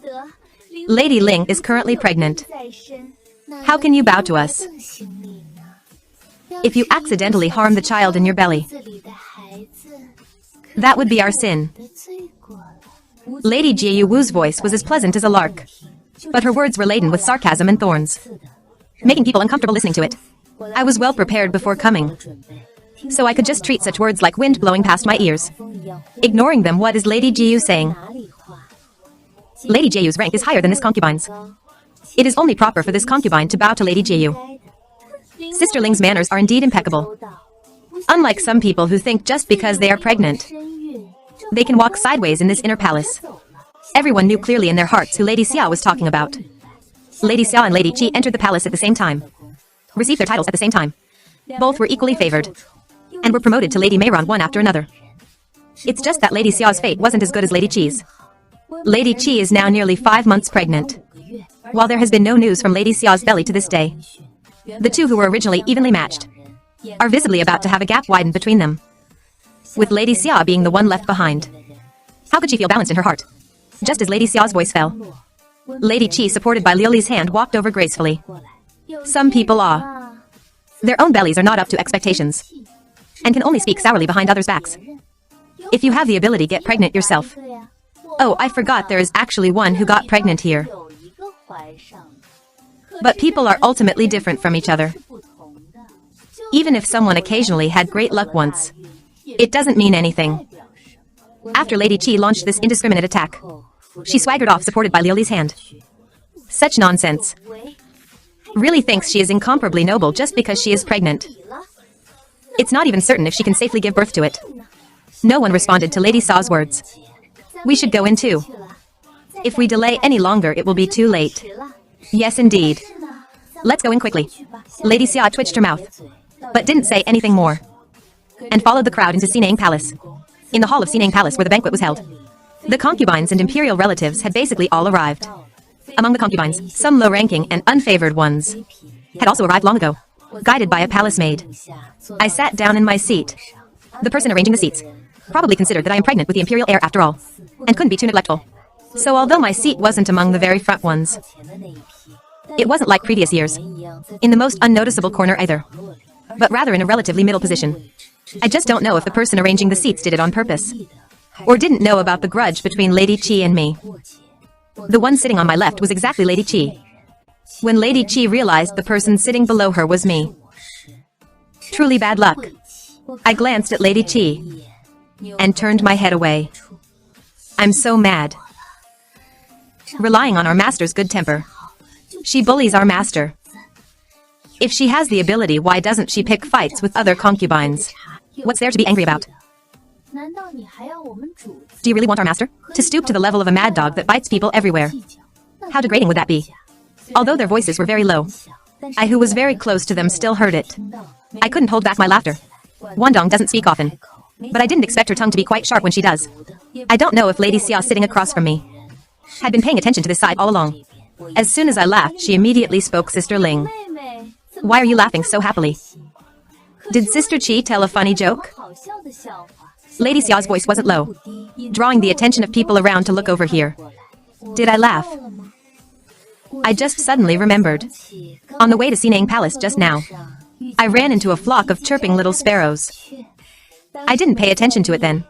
Lady Ling is currently pregnant. How can you bow to us? If you accidentally harm the child in your belly, that would be our sin." Lady Jie Wu's voice was as pleasant as a lark, but her words were laden with sarcasm and thorns, making people uncomfortable listening to it. I was well prepared before coming, so I could just treat such words like wind blowing past my ears, ignoring them. What is Lady Jiu saying? Lady Jiu's rank is higher than this concubine's. It is only proper for this concubine to bow to Lady Jiu. Sister Ling's manners are indeed impeccable. Unlike some people who think just because they are pregnant, they can walk sideways in this inner palace. Everyone knew clearly in their hearts who Lady Xia was talking about. Lady Xia and Lady Qi entered the palace at the same time, received their titles at the same time. Both were equally favored, and were promoted to Lady Mayron one after another. It's just that Lady Xia's fate wasn't as good as Lady Qi's. Lady Qi is now nearly 5 months pregnant, while there has been no news from Lady Xia's belly to this day. The two who were originally evenly matched are visibly about to have a gap widened between them, with Lady Xia being the one left behind. How could she feel balanced in her heart? Just as Lady Xia's voice fell, Lady Qi, supported by Liu Li's hand, walked over gracefully. Some people are. Their own bellies are not up to expectations, and can only speak sourly behind others' backs. If you have the ability, get pregnant yourself. Oh, I forgot there is actually one who got pregnant here. But people are ultimately different from each other. Even if someone occasionally had great luck once, it doesn't mean anything. After Lady Qi launched this indiscriminate attack, she swaggered off, supported by Liu Li's hand. Such nonsense. Really thinks she is incomparably noble just because she is pregnant. It's not even certain if she can safely give birth to it. No one responded to Lady Xia's words. We should go in too. If we delay any longer, it will be too late. Yes, indeed. Let's go in quickly. Lady Xia twitched her mouth, but didn't say anything more, and followed the crowd into Sinang Palace. in the hall of Sinang Palace where the banquet was held. The concubines and imperial relatives had basically all arrived. Among the concubines, some low-ranking and unfavored ones had also arrived long ago, guided by a palace maid. I sat down in my seat. The person arranging the seats probably considered that I am pregnant with the imperial heir after all, and couldn't be too neglectful. So although my seat wasn't among the very front ones, it wasn't like previous years, in the most unnoticeable corner either, but rather in a relatively middle position. I just don't know if the person arranging the seats did it on purpose, or didn't know about the grudge between Lady Qi and me. The one sitting on my left was exactly Lady Qi. When Lady Qi realized the person sitting below her was me. Truly bad luck. I glanced at Lady Qi and turned my head away. I'm so mad. Relying on our master's good temper, she bullies our master. If she has the ability, why doesn't she pick fights with other concubines? What's there to be angry about? Do you really want our master to stoop to the level of a mad dog that bites people everywhere? How degrading would that be? Although their voices were very low, I, who was very close to them, still heard it. I couldn't hold back my laughter. Wandong doesn't speak often, but I didn't expect her tongue to be quite sharp when she does. I don't know if Lady Xia sitting across from me had been paying attention to this side all along. As soon as I laughed, she immediately spoke. Sister Ling, why are you laughing so happily? Did Sister Qi tell a funny joke? Lady Xia's voice wasn't low, drawing the attention of people around to look over here. Did I laugh? I just suddenly remembered. On the way to Sinang Palace just now, I ran into a flock of chirping little sparrows. I didn't pay attention to it then,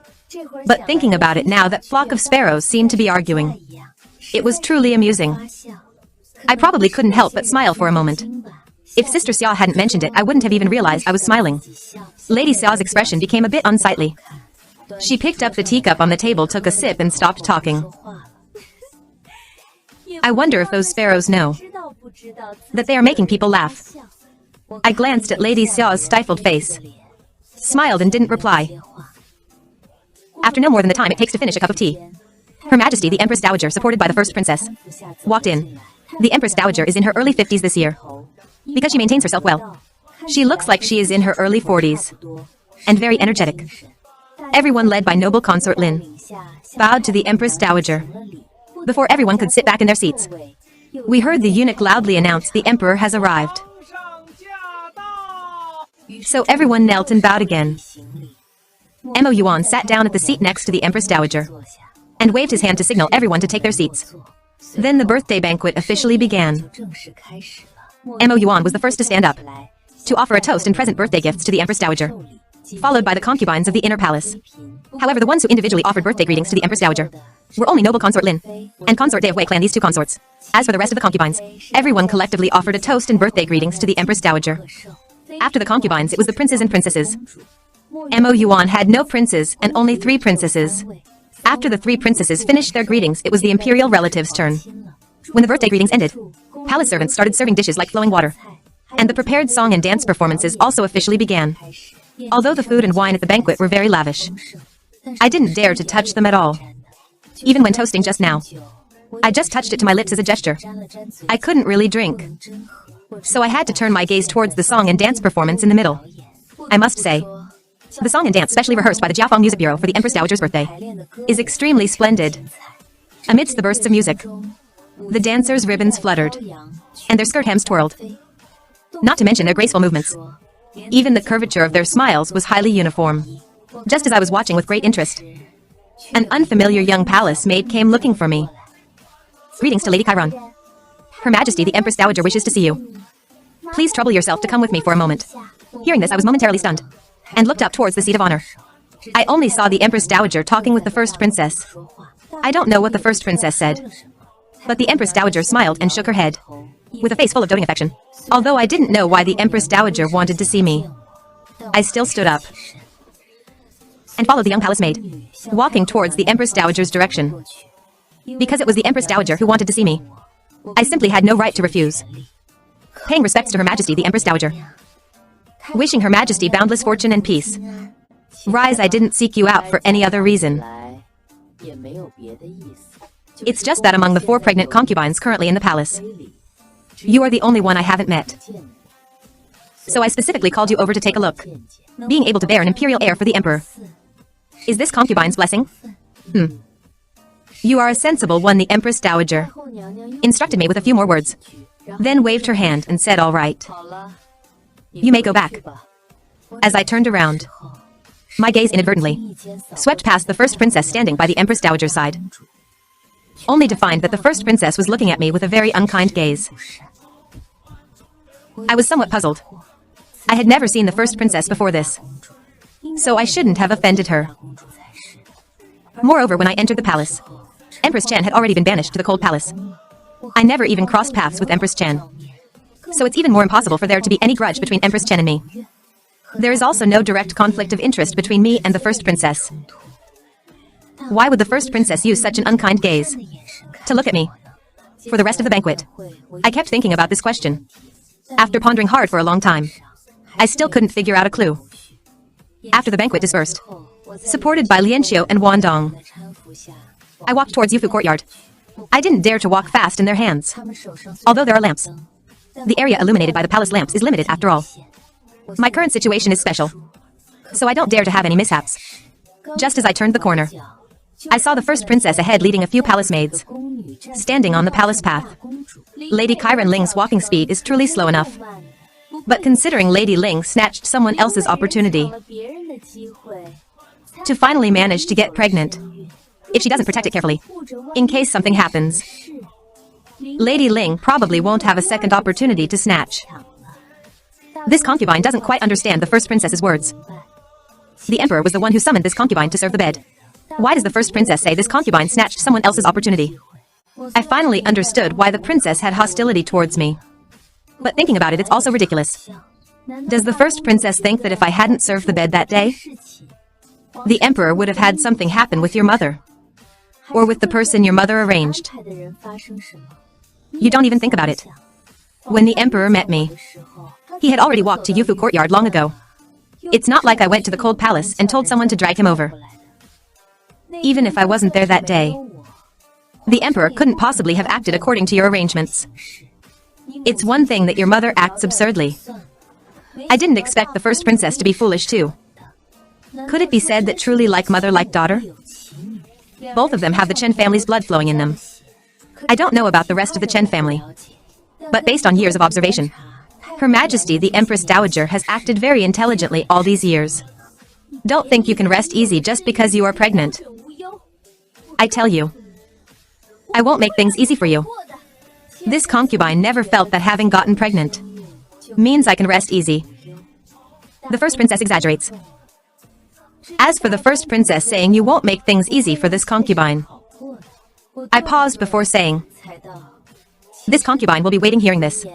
but thinking about it now, that flock of sparrows seemed to be arguing. It was truly amusing. I probably couldn't help but smile for a moment. If Sister Xia hadn't mentioned it, I wouldn't have even realized I was smiling. Lady Xia's expression became a bit unsightly. She picked up the teacup on the table, took a sip, and stopped talking. I wonder if those sparrows know that they are making people laugh. I glanced at Lady Xia's stifled face, smiled, and didn't reply. After no more than the time it takes to finish a cup of tea, Her Majesty the Empress Dowager, supported by the First Princess, walked in. The Empress Dowager is in her early 50s this year, because she maintains herself well. She looks like she is in her early 40s, and very energetic. Everyone, led by noble consort Lin, bowed to the Empress Dowager. Before everyone could sit back in their seats, we heard the eunuch loudly announce the Emperor has arrived. So everyone knelt and bowed again. Mo Yuan sat down at the seat next to the Empress Dowager and waved his hand to signal everyone to take their seats. Then the birthday banquet officially began. Mo Yuan was the first to stand up to offer a toast and present birthday gifts to the Empress Dowager, followed by the concubines of the inner palace. However, the ones who individually offered birthday greetings to the Empress Dowager were only noble consort Lin and consort Day of Wei clan, these two consorts. As for the rest of the concubines, everyone collectively offered a toast and birthday greetings to the Empress Dowager. After the concubines, it was the princes and princesses. Mo Yuan had no princes and only 3 princesses. After the 3 princesses finished their greetings, it was the imperial relatives' turn. When the birthday greetings ended, palace servants started serving dishes like flowing water, and the prepared song and dance performances also officially began. Although the food and wine at the banquet were very lavish, I didn't dare to touch them at all. Even when toasting just now, I just touched it to my lips as a gesture. I couldn't really drink, so I had to turn my gaze towards the song and dance performance in the middle. I must say, the song and dance, specially rehearsed by the Jiafeng Music Bureau for the Empress Dowager's birthday, is extremely splendid. Amidst the bursts of music, the dancers' ribbons fluttered, and their skirt hems twirled. Not to mention their graceful movements. Even the curvature of their smiles was highly uniform. Just as I was watching with great interest, an unfamiliar young palace maid came looking for me. Greetings to Lady Chiron. Her Majesty the Empress Dowager wishes to see you. Please trouble yourself to come with me for a moment. Hearing this, I was momentarily stunned, and looked up towards the seat of honor. I only saw the Empress Dowager talking with the first princess. I don't know what the first princess said, but the Empress Dowager smiled and shook her head, with a face full of doting affection. Although I didn't know why the Empress Dowager wanted to see me, I still stood up and followed the young palace maid, walking towards the Empress Dowager's direction. Because it was the Empress Dowager who wanted to see me, I simply had no right to refuse. Paying respects to Her Majesty the Empress Dowager, wishing Her Majesty boundless fortune and peace. Rise, I didn't seek you out for any other reason. It's just that among the 4 pregnant concubines currently in the palace, you are the only one I haven't met. So I specifically called you over to take a look. Being able to bear an imperial heir for the emperor Is this concubine's blessing? You are a sensible one, the Empress Dowager instructed me with a few more words, then waved her hand and said, all right. You may go back. As I turned around, my gaze inadvertently swept past the first princess standing by the Empress Dowager's side, only to find that the first princess was looking at me with a very unkind gaze. I was somewhat puzzled. I had never seen the first princess before this, so I shouldn't have offended her. Moreover, when I entered the palace, Empress Chen had already been banished to the Cold Palace. I never even crossed paths with Empress Chen, so it's even more impossible for there to be any grudge between Empress Chen and me. There is also no direct conflict of interest between me and the first princess. Why would the first princess use such an unkind gaze to look at me? For the rest of the banquet, I kept thinking about this question. After pondering hard for a long time, I still couldn't figure out a clue. After the banquet dispersed, supported by Lianqiu and Wang Dong, I walked towards Yufu Courtyard. I didn't dare to walk fast in their hands. Although there are lamps, the area illuminated by the palace lamps is limited after all. My current situation is special, so I don't dare to have any mishaps. Just as I turned the corner, I saw the first princess ahead leading a few palace maids, standing on the palace path. Lady Kyron Ling's walking speed is truly slow enough. But considering Lady Ling snatched someone else's opportunity to finally manage to get pregnant, if she doesn't protect it carefully, in case something happens, Lady Ling probably won't have a second opportunity to snatch. This concubine doesn't quite understand the first princess's words. The emperor was the one who summoned this concubine to serve the bed. Why does the first princess say this concubine snatched someone else's opportunity? I finally understood why the princess had hostility towards me. But thinking about it, it's also ridiculous. Does the first princess think that if I hadn't served the bed that day, the emperor would have had something happen with your mother? Or with the person your mother arranged? You don't even think about it. When the emperor met me, he had already walked to Yufu Courtyard long ago. It's not like I went to the Cold Palace and told someone to drag him over. Even if I wasn't there that day, the emperor couldn't possibly have acted according to your arrangements. It's one thing that your mother acts absurdly. I didn't expect the first princess to be foolish too. Could it be said that truly like mother like daughter? Both of them have the Chen family's blood flowing in them. I don't know about the rest of the Chen family, but based on years of observation, Her Majesty the Empress Dowager has acted very intelligently all these years. Don't think you can rest easy just because you are pregnant. I tell you, I won't make things easy for you. This concubine never felt that having gotten pregnant means I can rest easy. The first princess exaggerates. As for the first princess saying you won't make things easy for this concubine, I paused before saying, this concubine will be waiting hearing this.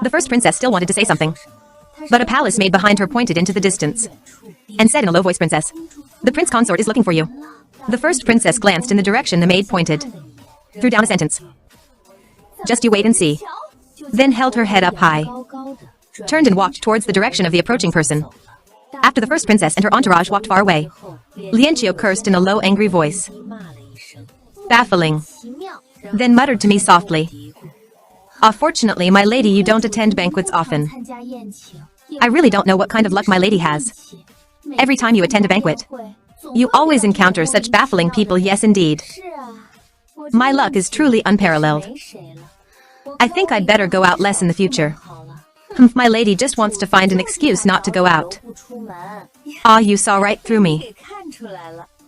The first princess still wanted to say something, but a palace maid behind her pointed into the distance and said in a low voice, Princess, the prince consort is looking for you. The first princess glanced in the direction the maid pointed, threw down a sentence. Just you wait and see. Then held her head up high, turned and walked towards the direction of the approaching person. After the first princess and her entourage walked far away, Lianqiu cursed in a low, angry voice. Baffling. Then muttered to me softly, fortunately, my lady, you don't attend banquets often. I really don't know what kind of luck my lady has. Every time you attend a banquet, you always encounter such baffling people. Yes, indeed. My luck is truly unparalleled. I think I'd better go out less in the future. My lady just wants to find an excuse not to go out. You saw right through me.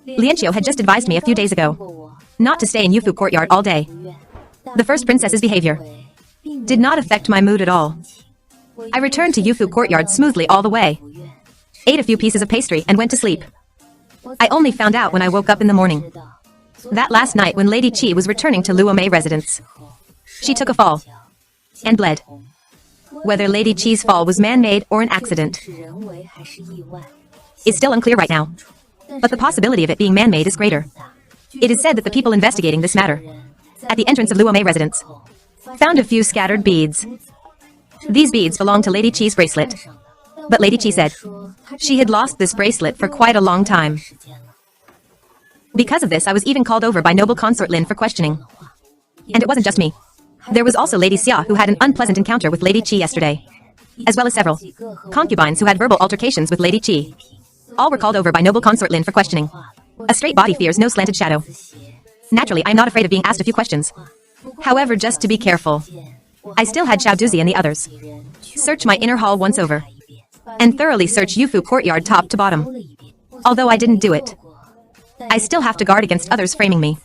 Lianqiu had just advised me a few days ago not to stay in Yufu Courtyard all day. The first princess's behavior did not affect my mood at all. I returned to Yufu Courtyard smoothly all the way, ate a few pieces of pastry and went to sleep. I only found out when I woke up in the morning that last night when Lady Qi was returning to Luomei residence, she took a fall and bled. Whether Lady Qi's fall was man-made or an accident is still unclear right now, but the possibility of it being man-made is greater. It is said that the people investigating this matter at the entrance of Luomei residence found a few scattered beads. These beads belonged to Lady Qi's bracelet, but Lady Qi said she had lost this bracelet for quite a long time. Because of this, I was even called over by noble consort Lin for questioning. And it wasn't just me. There was also Lady Xia, who had an unpleasant encounter with Lady Qi yesterday, as well as several concubines who had verbal altercations with Lady Qi. All were called over by noble consort Lin for questioning. A straight body fears no slanted shadow. Naturally, I am not afraid of being asked a few questions. However, just to be careful, I still had Xiao Duzi and the others search my inner hall once over, and thoroughly search Yufu courtyard top to bottom. Although I didn't do it, I still have to guard against others framing me.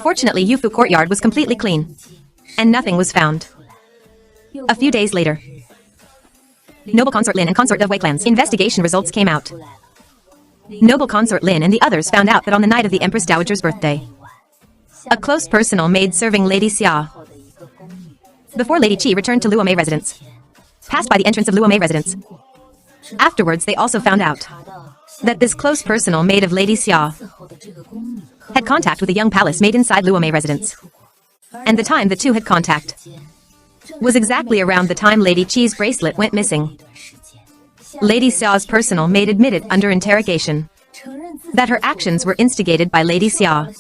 Fortunately, Yufu courtyard was completely clean, and nothing was found. A few days later, Noble Consort Lin and Consort of Wei clans investigation results came out. Noble Consort Lin and the others found out that on the night of the Empress Dowager's birthday, a close personal maid serving Lady Xia, before Lady Qi returned to Luomei residence, passed by the entrance of Luomei residence. Afterwards, they also found out that this close personal maid of Lady Xia had contact with a young palace maid inside Luomei residence. And the time the two had contact was exactly around the time Lady Qi's bracelet went missing. Lady Xia's personal maid admitted under interrogation that her actions were instigated by Lady Xia,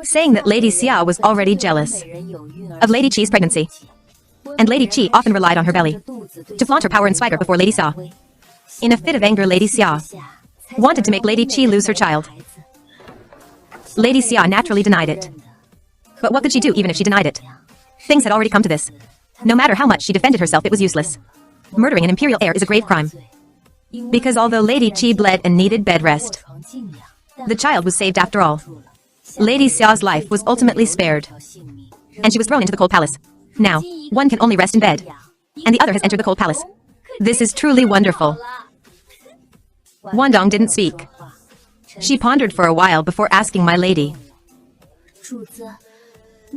saying that Lady Xia was already jealous of Lady Qi's pregnancy, and Lady Qi often relied on her belly to flaunt her power and swagger before Lady Xia. In a fit of anger, Lady Xia wanted to make Lady Qi lose her child. Lady Xia naturally denied it. But what could she do even if she denied it? Things had already come to this. No matter how much she defended herself, it was useless. Murdering an imperial heir is a grave crime. Because although Lady Qi bled and needed bed rest, the child was saved after all. Lady Xia's life was ultimately spared, and she was thrown into the cold palace. Now, one can only rest in bed, and the other has entered the cold palace. This is truly wonderful. Wandong didn't speak. She pondered for a while before asking my lady,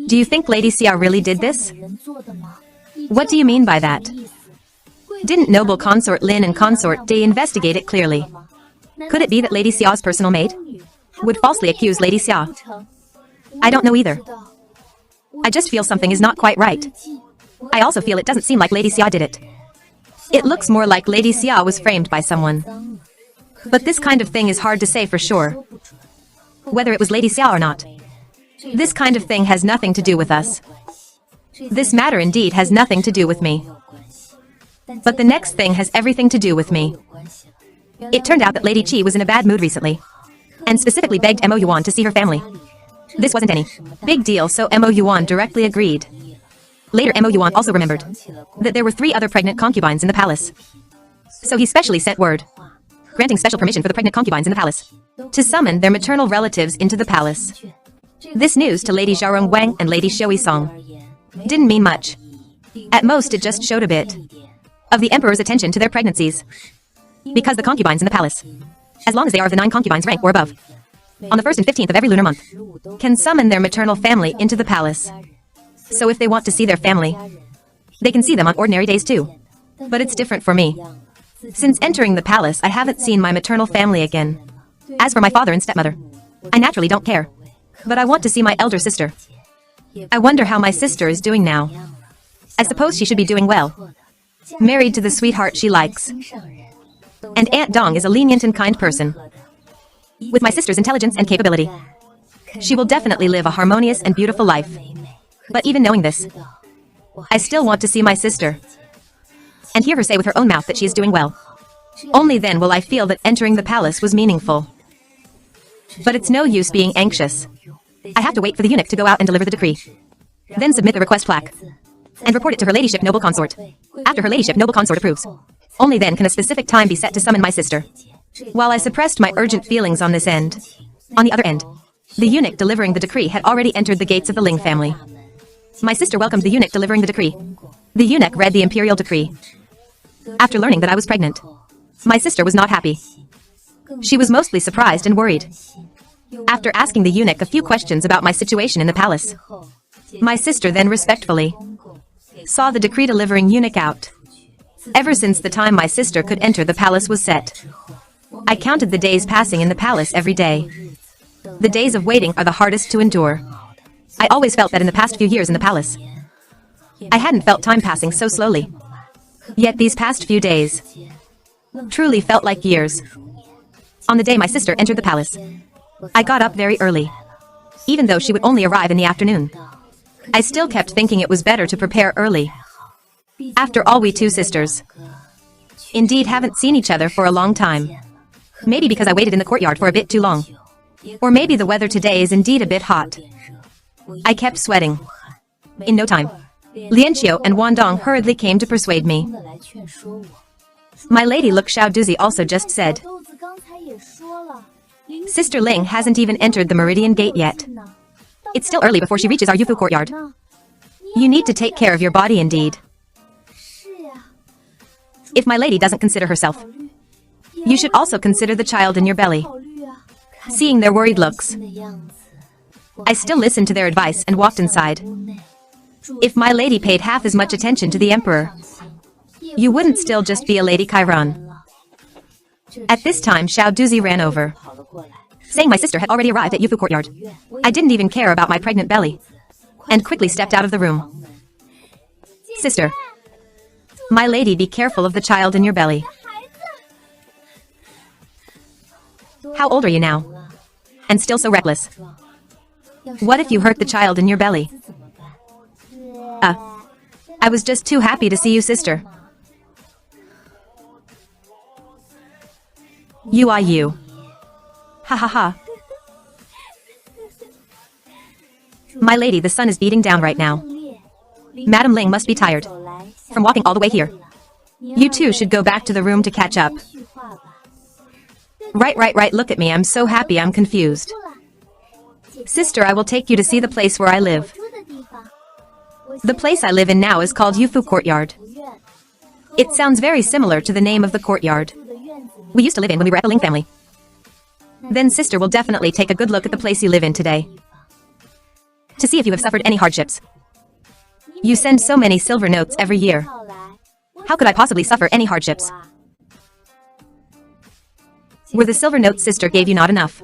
"Do you think Lady Xia really did this?" "What do you mean by that?" "Didn't noble consort Lin and consort Day investigate it clearly? Could it be that Lady Xia's personal maid would falsely accuse Lady Xia?" "I don't know either. I just feel something is not quite right. I also feel it doesn't seem like Lady Xia did it. It looks more like Lady Xia was framed by someone. But this kind of thing is hard to say for sure, whether it was Lady Xia or not. This kind of thing has nothing to do with us. This matter indeed has nothing to do with me. But the next thing has everything to do with me. It turned out that Lady Qi was in a bad mood recently, and specifically begged Mo Yuan to see her family. This wasn't any big deal, so Mo Yuan directly agreed. Later, Mo Yuan also remembered that there were 3 other pregnant concubines in the palace. So he specially sent word, granting special permission for the pregnant concubines in the palace to summon their maternal relatives into the palace. This news to Lady Zhaorong Wang and Lady Shui Song didn't mean much. At most, it just showed a bit of the emperor's attention to their pregnancies. Because the concubines in the palace, as long as they are of the 9 concubines rank or above, on the 1st and 15th of every lunar month, can summon their maternal family into the palace. So if they want to see their family, they can see them on ordinary days too. But it's different for me. Since entering the palace, I haven't seen my maternal family again. As for my father and stepmother, I naturally don't care. But I want to see my elder sister. I wonder how my sister is doing now. I suppose she should be doing well. Married to the sweetheart she likes. And Aunt Dong is a lenient and kind person. With my sister's intelligence and capability, she will definitely live a harmonious and beautiful life. But even knowing this, I still want to see my sister and hear her say with her own mouth that she is doing well. Only then will I feel that entering the palace was meaningful. But it's no use being anxious. I have to wait for the eunuch to go out and deliver the decree, then submit the request plaque, and report it to her ladyship noble consort. After her ladyship noble consort approves, only then can a specific time be set to summon my sister. While I suppressed my urgent feelings on this end, on the other end, the eunuch delivering the decree had already entered the gates of the Ling family. My sister welcomed the eunuch delivering the decree. The eunuch read the imperial decree. After learning that I was pregnant, my sister was not happy. She was mostly surprised and worried. After asking the eunuch a few questions about my situation in the palace, my sister then respectfully saw the decree delivering eunuch out. Ever since the time my sister could enter the palace was set, I counted the days passing in the palace every day. The days of waiting are the hardest to endure. I always felt that in the past few years in the palace, I hadn't felt time passing so slowly. Yet these past few days truly felt like years. On the day my sister entered the palace, I got up very early. Even though she would only arrive in the afternoon, I still kept thinking it was better to prepare early. After all, we 2 sisters indeed haven't seen each other for a long time. Maybe because I waited in the courtyard for a bit too long. Or maybe the weather today is indeed a bit hot. I kept sweating. In no time, Lianqiu and Wandong hurriedly came to persuade me. My lady Look Xiaoduzi also just said, Sister Ling hasn't even entered the Meridian Gate yet. It's still early before she reaches our Yufu courtyard. You need to take care of your body indeed. If my lady doesn't consider herself, you should also consider the child in your belly. Seeing their worried looks, I still listened to their advice and walked inside. If my lady paid half as much attention to the emperor, you wouldn't still just be a Lady Chiron. At this time, Xiaoduzi ran over, saying my sister had already arrived at Yufu courtyard. I didn't even care about my pregnant belly, and quickly stepped out of the room. Sister, my lady, be careful of the child in your belly. How old are you now? And still so reckless. What if you hurt the child in your belly? I was just too happy to see you, sister. You. Ha ha ha. My lady, the sun is beating down right now. Madam Ling must be tired from walking all the way here. You two should go back to the room to catch up. Right, look at me, I'm so happy I'm confused. Sister, I will take you to see the place where I live. The place I live in now is called Yufu Courtyard. It sounds very similar to the name of the courtyard we used to live in when we were at the Ling family. Then sister will definitely take a good look at the place you live in today, to see if you have suffered any hardships. You send so many silver notes every year. How could I possibly suffer any hardships? Were the silver notes sister gave you not enough?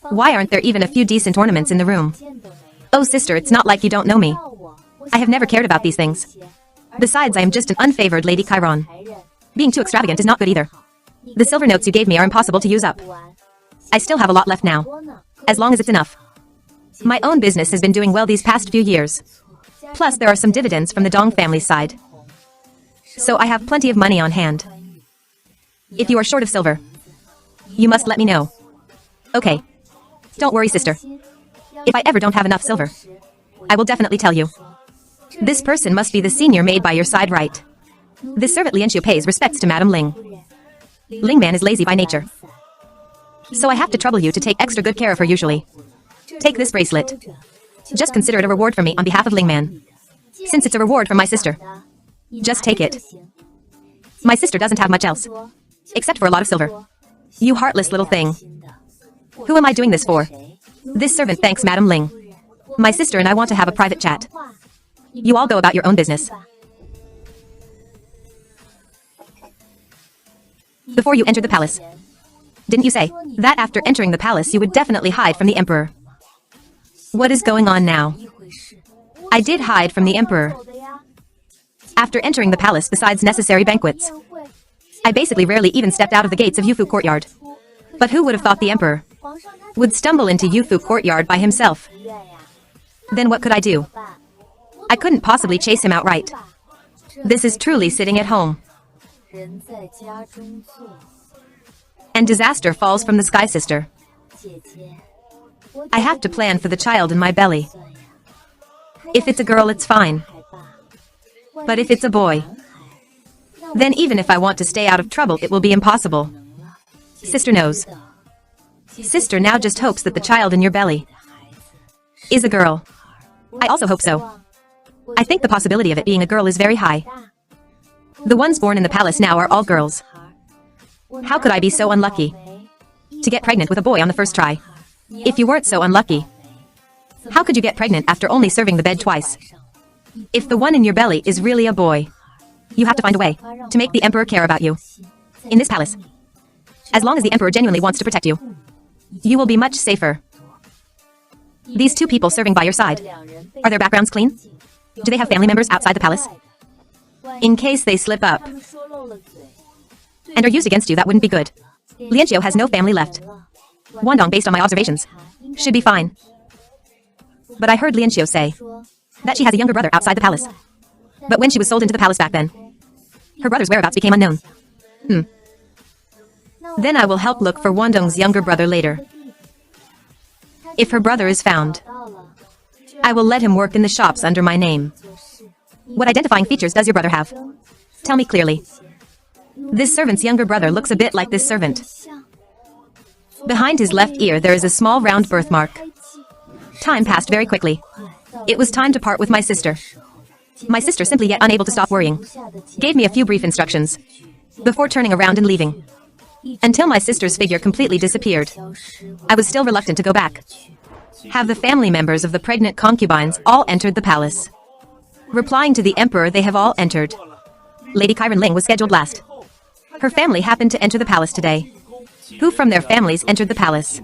Why aren't there even a few decent ornaments in the room? Oh sister, it's not like you don't know me. I have never cared about these things. Besides, I am just an unfavored Lady Chiron. Being too extravagant is not good either. The silver notes you gave me are impossible to use up. I still have a lot left now, as long as it's enough. My own business has been doing well these past few years. Plus, there are some dividends from the Dong family's side. So I have plenty of money on hand. If you are short of silver, you must let me know. Okay. Don't worry, sister. If I ever don't have enough silver, I will definitely tell you. This person must be the senior maid by your side, right? This servant Lianqiu pays respects to Madam Ling. Ling Man is lazy by nature, so I have to trouble you to take extra good care of her usually. Take this bracelet. Just consider it a reward from me on behalf of Ling Man. Since it's a reward from my sister, just take it. My sister doesn't have much else, except for a lot of silver. You heartless little thing. Who am I doing this for? This servant thanks Madam Ling. My sister and I want to have a private chat. You all go about your own business. Before you entered the palace, didn't you say that after entering the palace you would definitely hide from the emperor? What is going on now? I did hide from the emperor. After entering the palace, besides necessary banquets, I basically rarely even stepped out of the gates of Yufu courtyard. But who would have thought the emperor would stumble into Yufu courtyard by himself? Then what could I do? I couldn't possibly chase him outright. This is truly sitting at home. And disaster falls from the sky, sister. I have to plan for the child in my belly. If it's a girl, it's fine. But if it's a boy, then even if I want to stay out of trouble, it will be impossible. Sister knows. Sister now just hopes that the child in your belly is a girl. I also hope so. I think the possibility of it being a girl is very high. The ones born in the palace now are all girls. How could I be so unlucky to get pregnant with a boy on the first try? If you weren't so unlucky, how could you get pregnant after only serving the bed twice? If the one in your belly is really a boy, you have to find a way to make the emperor care about you. In this palace, as long as the emperor genuinely wants to protect you, you will be much safer. These two people serving by your side, are their backgrounds clean? Do they have family members outside the palace? In case they slip up and are used against you, that wouldn't be good. Lianqiu has no family left. Wandong, based on my observations, should be fine. But I heard Lianqiu say that she has a younger brother outside the palace. But when she was sold into the palace back then, Her brother's whereabouts became unknown. Then I will help look for Wandong's younger brother later. If her brother is found, I will let him work in the shops under my name. What identifying features does your brother have? Tell me clearly. This servant's younger brother looks a bit like this servant. Behind his left ear there is a small round birthmark. Time passed very quickly. It was time to part with my sister. My sister, simply yet unable to stop worrying, gave me a few brief instructions before turning around and leaving. Until my sister's figure completely disappeared, I was still reluctant to go back. Have the family members of the pregnant concubines all entered the palace? Replying to the emperor, they have all entered. Lady Chiron Ling was scheduled last. Her family happened to enter the palace today. Who from their families entered the palace?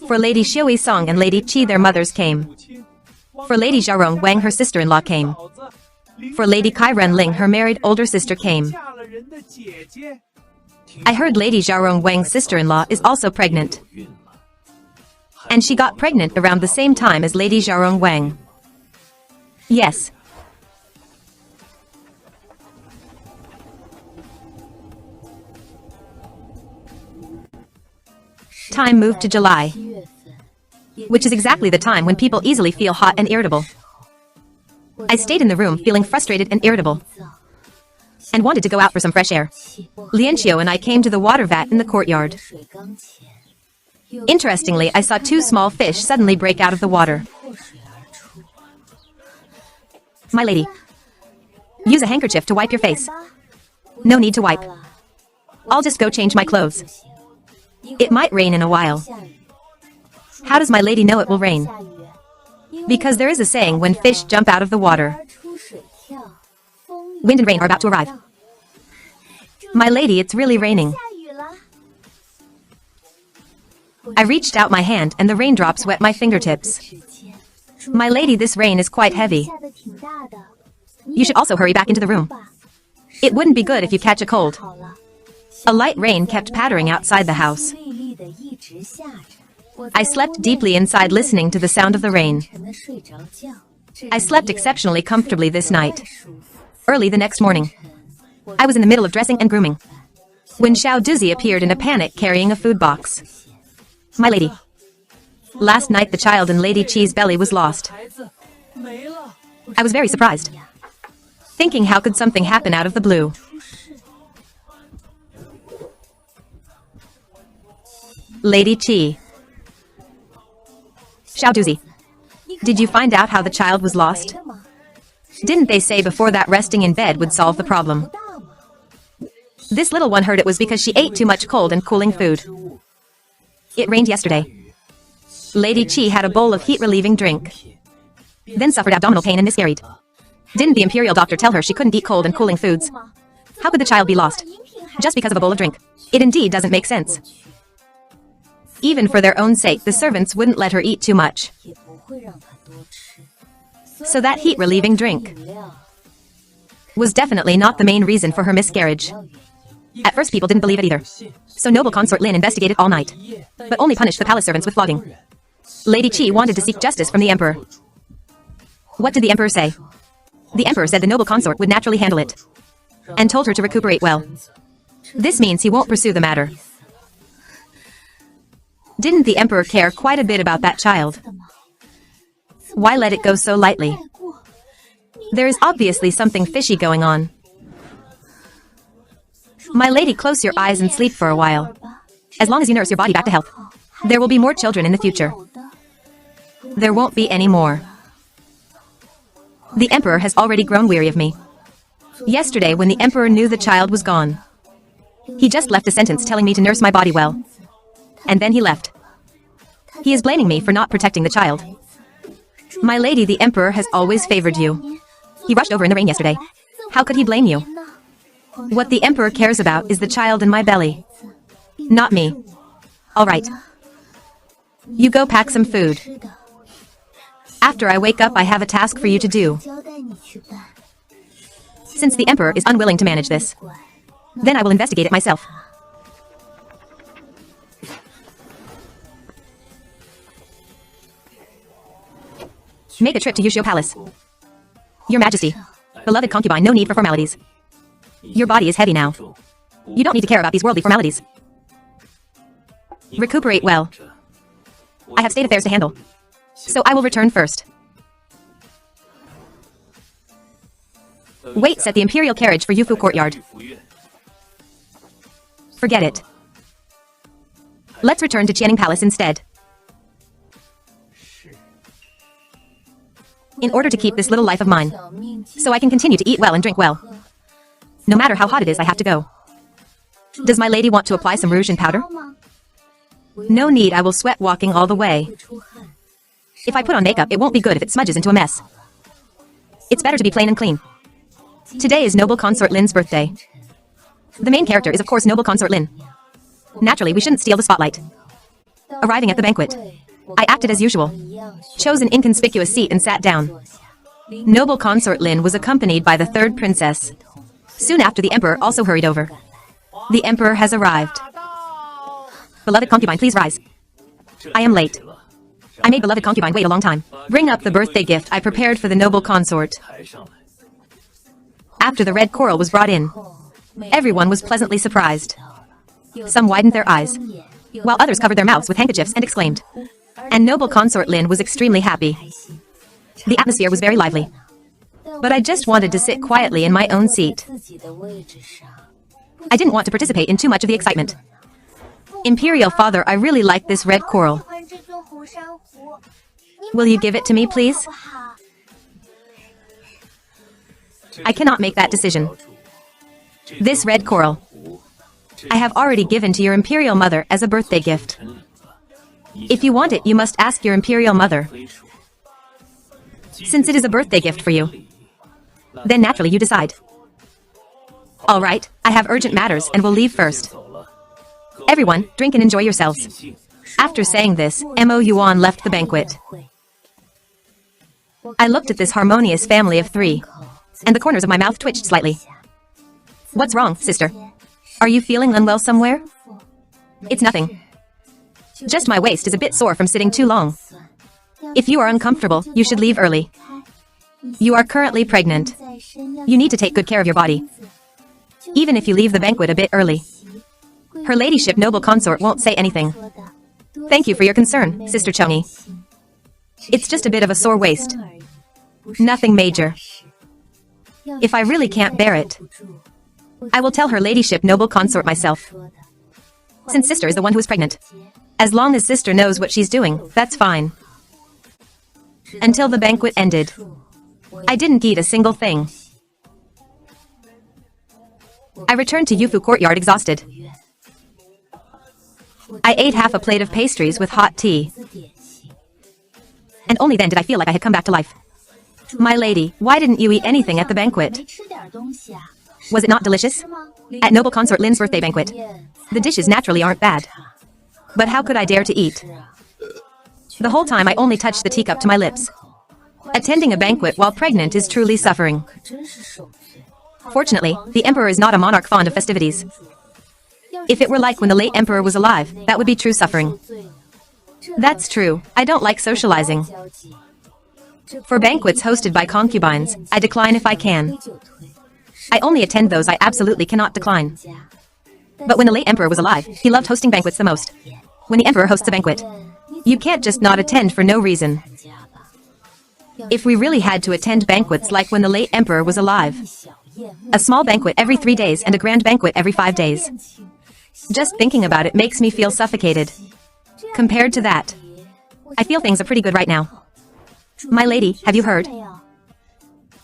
For Lady Xiui Song and Lady Qi, their mothers came. For Lady Zhaorong Wang, her sister-in-law came. For Lady Chiron Ling, her married older sister came. I heard Lady Zhaorong Wang's sister-in-law is also pregnant. And she got pregnant around the same time as Lady Zhaorong Wang. Yes. Time moved to July, which is exactly the time when people easily feel hot and irritable. I stayed in the room feeling frustrated and irritable, and wanted to go out for some fresh air. Lianxiu and I came to the water vat in the courtyard. Interestingly, I saw two small fish suddenly break out of the water. My lady, use a handkerchief to wipe your face. No need to wipe. I'll just go change my clothes. It might rain in a while. How does my lady know it will rain? Because there is a saying when fish jump out of the water. Wind and rain are about to arrive. My lady, it's really raining. I reached out my hand and the raindrops wet my fingertips. My lady, this rain is quite heavy. You should also hurry back into the room. It wouldn't be good if you catch a cold. A light rain kept pattering outside the house. I slept deeply inside, listening to the sound of the rain. I slept exceptionally comfortably this night. Early the next morning, I was in the middle of dressing and grooming when Xiao Duzi appeared in a panic carrying a food box. My lady, last night the child in Lady Qi's belly was lost. I was very surprised, thinking how could something happen out of the blue. Lady Qi. Xiao Duzi, did you find out how the child was lost? Didn't they say before that resting in bed would solve the problem? This little one heard it was because she ate too much cold and cooling food. It rained yesterday. Lady Qi had a bowl of heat-relieving drink, then suffered abdominal pain and miscarried. Didn't the imperial doctor tell her she couldn't eat cold and cooling foods? How could the child be lost just because of a bowl of drink? It indeed doesn't make sense. Even for their own sake, the servants wouldn't let her eat too much. So that heat-relieving drink was definitely not the main reason for her miscarriage. At first people didn't believe it either. So noble consort Lin investigated all night, but only punished the palace servants with flogging. Lady Qi wanted to seek justice from the emperor. What did the emperor say? The emperor said the noble consort would naturally handle it, and told her to recuperate well. This means he won't pursue the matter. Didn't the emperor care quite a bit about that child? Why let it go so lightly? There is obviously something fishy going on. My lady, close your eyes and sleep for a while. As long as you nurse your body back to health, there will be more children in the future. There won't be any more. The emperor has already grown weary of me. Yesterday, when the emperor knew the child was gone, he just left a sentence telling me to nurse my body well. And then he left. He is blaming me for not protecting the child. My lady, the emperor has always favored you. He rushed over in the rain yesterday. How could he blame you? What the emperor cares about is the child in my belly, not me. All right. You go pack some food. After I wake up, I have a task for you to do. Since the emperor is unwilling to manage this, then I will investigate it myself. Make a trip to Yushio Palace. Your Majesty, beloved concubine, no need for formalities. Your body is heavy now. You don't need to care about these worldly formalities. Recuperate well. I have state affairs to handle, so I will return first. Waits at the imperial carriage for Yufu courtyard. Forget it. Let's return to Qianing Palace instead. In order to keep this little life of mine, so I can continue to eat well and drink well. No matter how hot it is, I have to go. Does my lady want to apply some rouge and powder? No need, I will sweat walking all the way. If I put on makeup, it won't be good if it smudges into a mess. It's better to be plain and clean. Today is Noble Consort Lin's birthday. The main character is of course Noble Consort Lin. Naturally, we shouldn't steal the spotlight. Arriving at the banquet, I acted as usual. Chose an inconspicuous seat and sat down. Noble Consort Lin was accompanied by the third princess. Soon after, the emperor also hurried over. The emperor has arrived. Beloved concubine, please rise. I am late. I made beloved concubine wait a long time. Bring up the birthday gift I prepared for the noble consort. After the red coral was brought in, everyone was pleasantly surprised. Some widened their eyes, while others covered their mouths with handkerchiefs and exclaimed. And noble consort Lin was extremely happy. The atmosphere was very lively. But I just wanted to sit quietly in my own seat. I didn't want to participate in too much of the excitement. Imperial father, I really like this red coral. Will you give it to me, please? I cannot make that decision. This red coral, I have already given to your imperial mother as a birthday gift. If you want it, you must ask your imperial mother. Since it is a birthday gift for you, then naturally you decide. All right, I have urgent matters and will leave first. Everyone, drink and enjoy yourselves. After saying this, Mo Yuan left the banquet. I looked at this harmonious family of three, and the corners of my mouth twitched slightly. What's wrong, sister? Are you feeling unwell somewhere? It's nothing. Just my waist is a bit sore from sitting too long. If you are uncomfortable, you should leave early. You are currently pregnant. You need to take good care of your body. Even if you leave the banquet a bit early. Her ladyship noble consort won't say anything. Thank you for your concern, Sister Chongi. It's just a bit of a sore waist. Nothing major. If I really can't bear it, I will tell her ladyship noble consort myself. Since sister is the one who is pregnant. As long as sister knows what she's doing, that's fine. Until the banquet ended, I didn't eat a single thing. I returned to Yufu courtyard exhausted. I ate half a plate of pastries with hot tea. And only then did I feel like I had come back to life. My lady, why didn't you eat anything at the banquet? Was it not delicious? At Noble Consort Lin's birthday banquet, the dishes naturally aren't bad. But how could I dare to eat? The whole time I only touched the teacup to my lips. Attending a banquet while pregnant is truly suffering. Fortunately, the emperor is not a monarch fond of festivities. If it were like when the late emperor was alive, that would be true suffering. That's true, I don't like socializing. For banquets hosted by concubines, I decline if I can. I only attend those I absolutely cannot decline. But when the late emperor was alive, he loved hosting banquets the most. When the emperor hosts a banquet, you can't just not attend for no reason. If we really had to attend banquets like when the late emperor was alive, a small banquet every 3 days and a grand banquet every 5 days. Just thinking about it makes me feel suffocated. Compared to that, I feel things are pretty good right now. My lady, have you heard?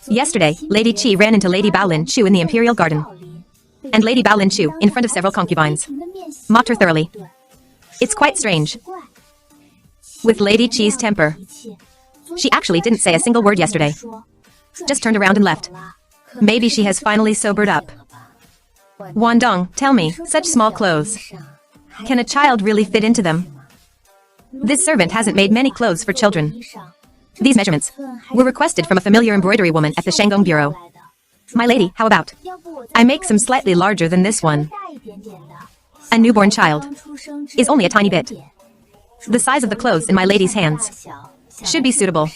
Yesterday, Lady Qi ran into Lady Baolin Chu in the Imperial Garden. And Lady Baolin Chu, in front of several concubines, mocked her thoroughly. It's quite strange. With Lady Qi's temper, she actually didn't say a single word yesterday. Just turned around and left. Maybe she has finally sobered up. Wandong, tell me, such small clothes. Can a child really fit into them? This servant hasn't made many clothes for children. These measurements were requested from a familiar embroidery woman at the Shanggong Bureau. My lady, how about? I make some slightly larger than this one. A newborn child is only a tiny bit. The size of the clothes in my lady's hands should be suitable.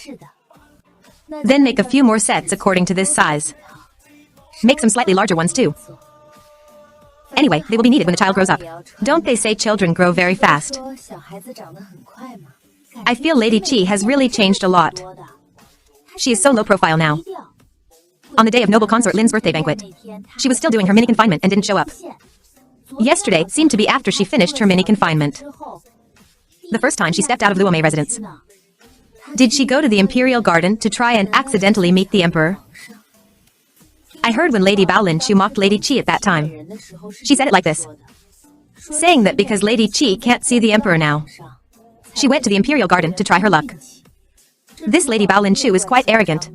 Then make a few more sets according to this size. Make some slightly larger ones too. Anyway, they will be needed when the child grows up. Don't they say children grow very fast? I feel Lady Qi has really changed a lot. She is so low profile now. On the day of noble consort Lin's birthday banquet, she was still doing her mini confinement and didn't show up. Yesterday seemed to be after she finished her mini confinement. The first time she stepped out of Luomei residence. Did she go to the Imperial Garden to try and accidentally meet the Emperor? I heard when Lady Baolin Chu mocked Lady Qi at that time. She said it like this, saying that because Lady Qi can't see the Emperor now, she went to the Imperial Garden to try her luck. This Lady Baolin Chu is quite arrogant.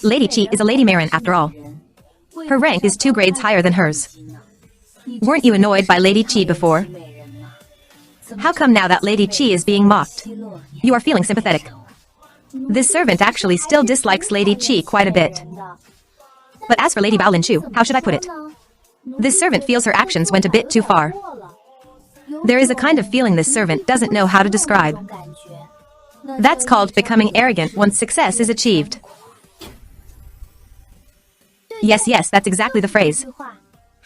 Lady Qi is a Lady Marin after all. Her rank is 2 grades higher than hers. Weren't you annoyed by Lady Qi before? How come now that Lady Qi is being mocked, you are feeling sympathetic? This servant actually still dislikes Lady Qi quite a bit. But as for Lady Baolin Chu, how should I put it? This servant feels her actions went a bit too far. There is a kind of feeling this servant doesn't know how to describe. That's called becoming arrogant once success is achieved. Yes, that's exactly the phrase.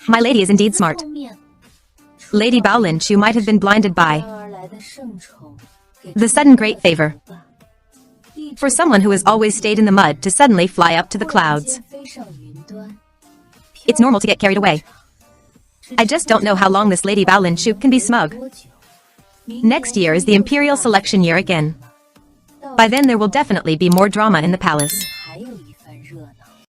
My lady is indeed smart. Lady Baolin Chu might have been blinded by the sudden great favor. For someone who has always stayed in the mud to suddenly fly up to the clouds. It's normal to get carried away. I just don't know how long this Lady Baolin Chu can be smug. Next year is the Imperial Selection year again. By then there will definitely be more drama in the palace.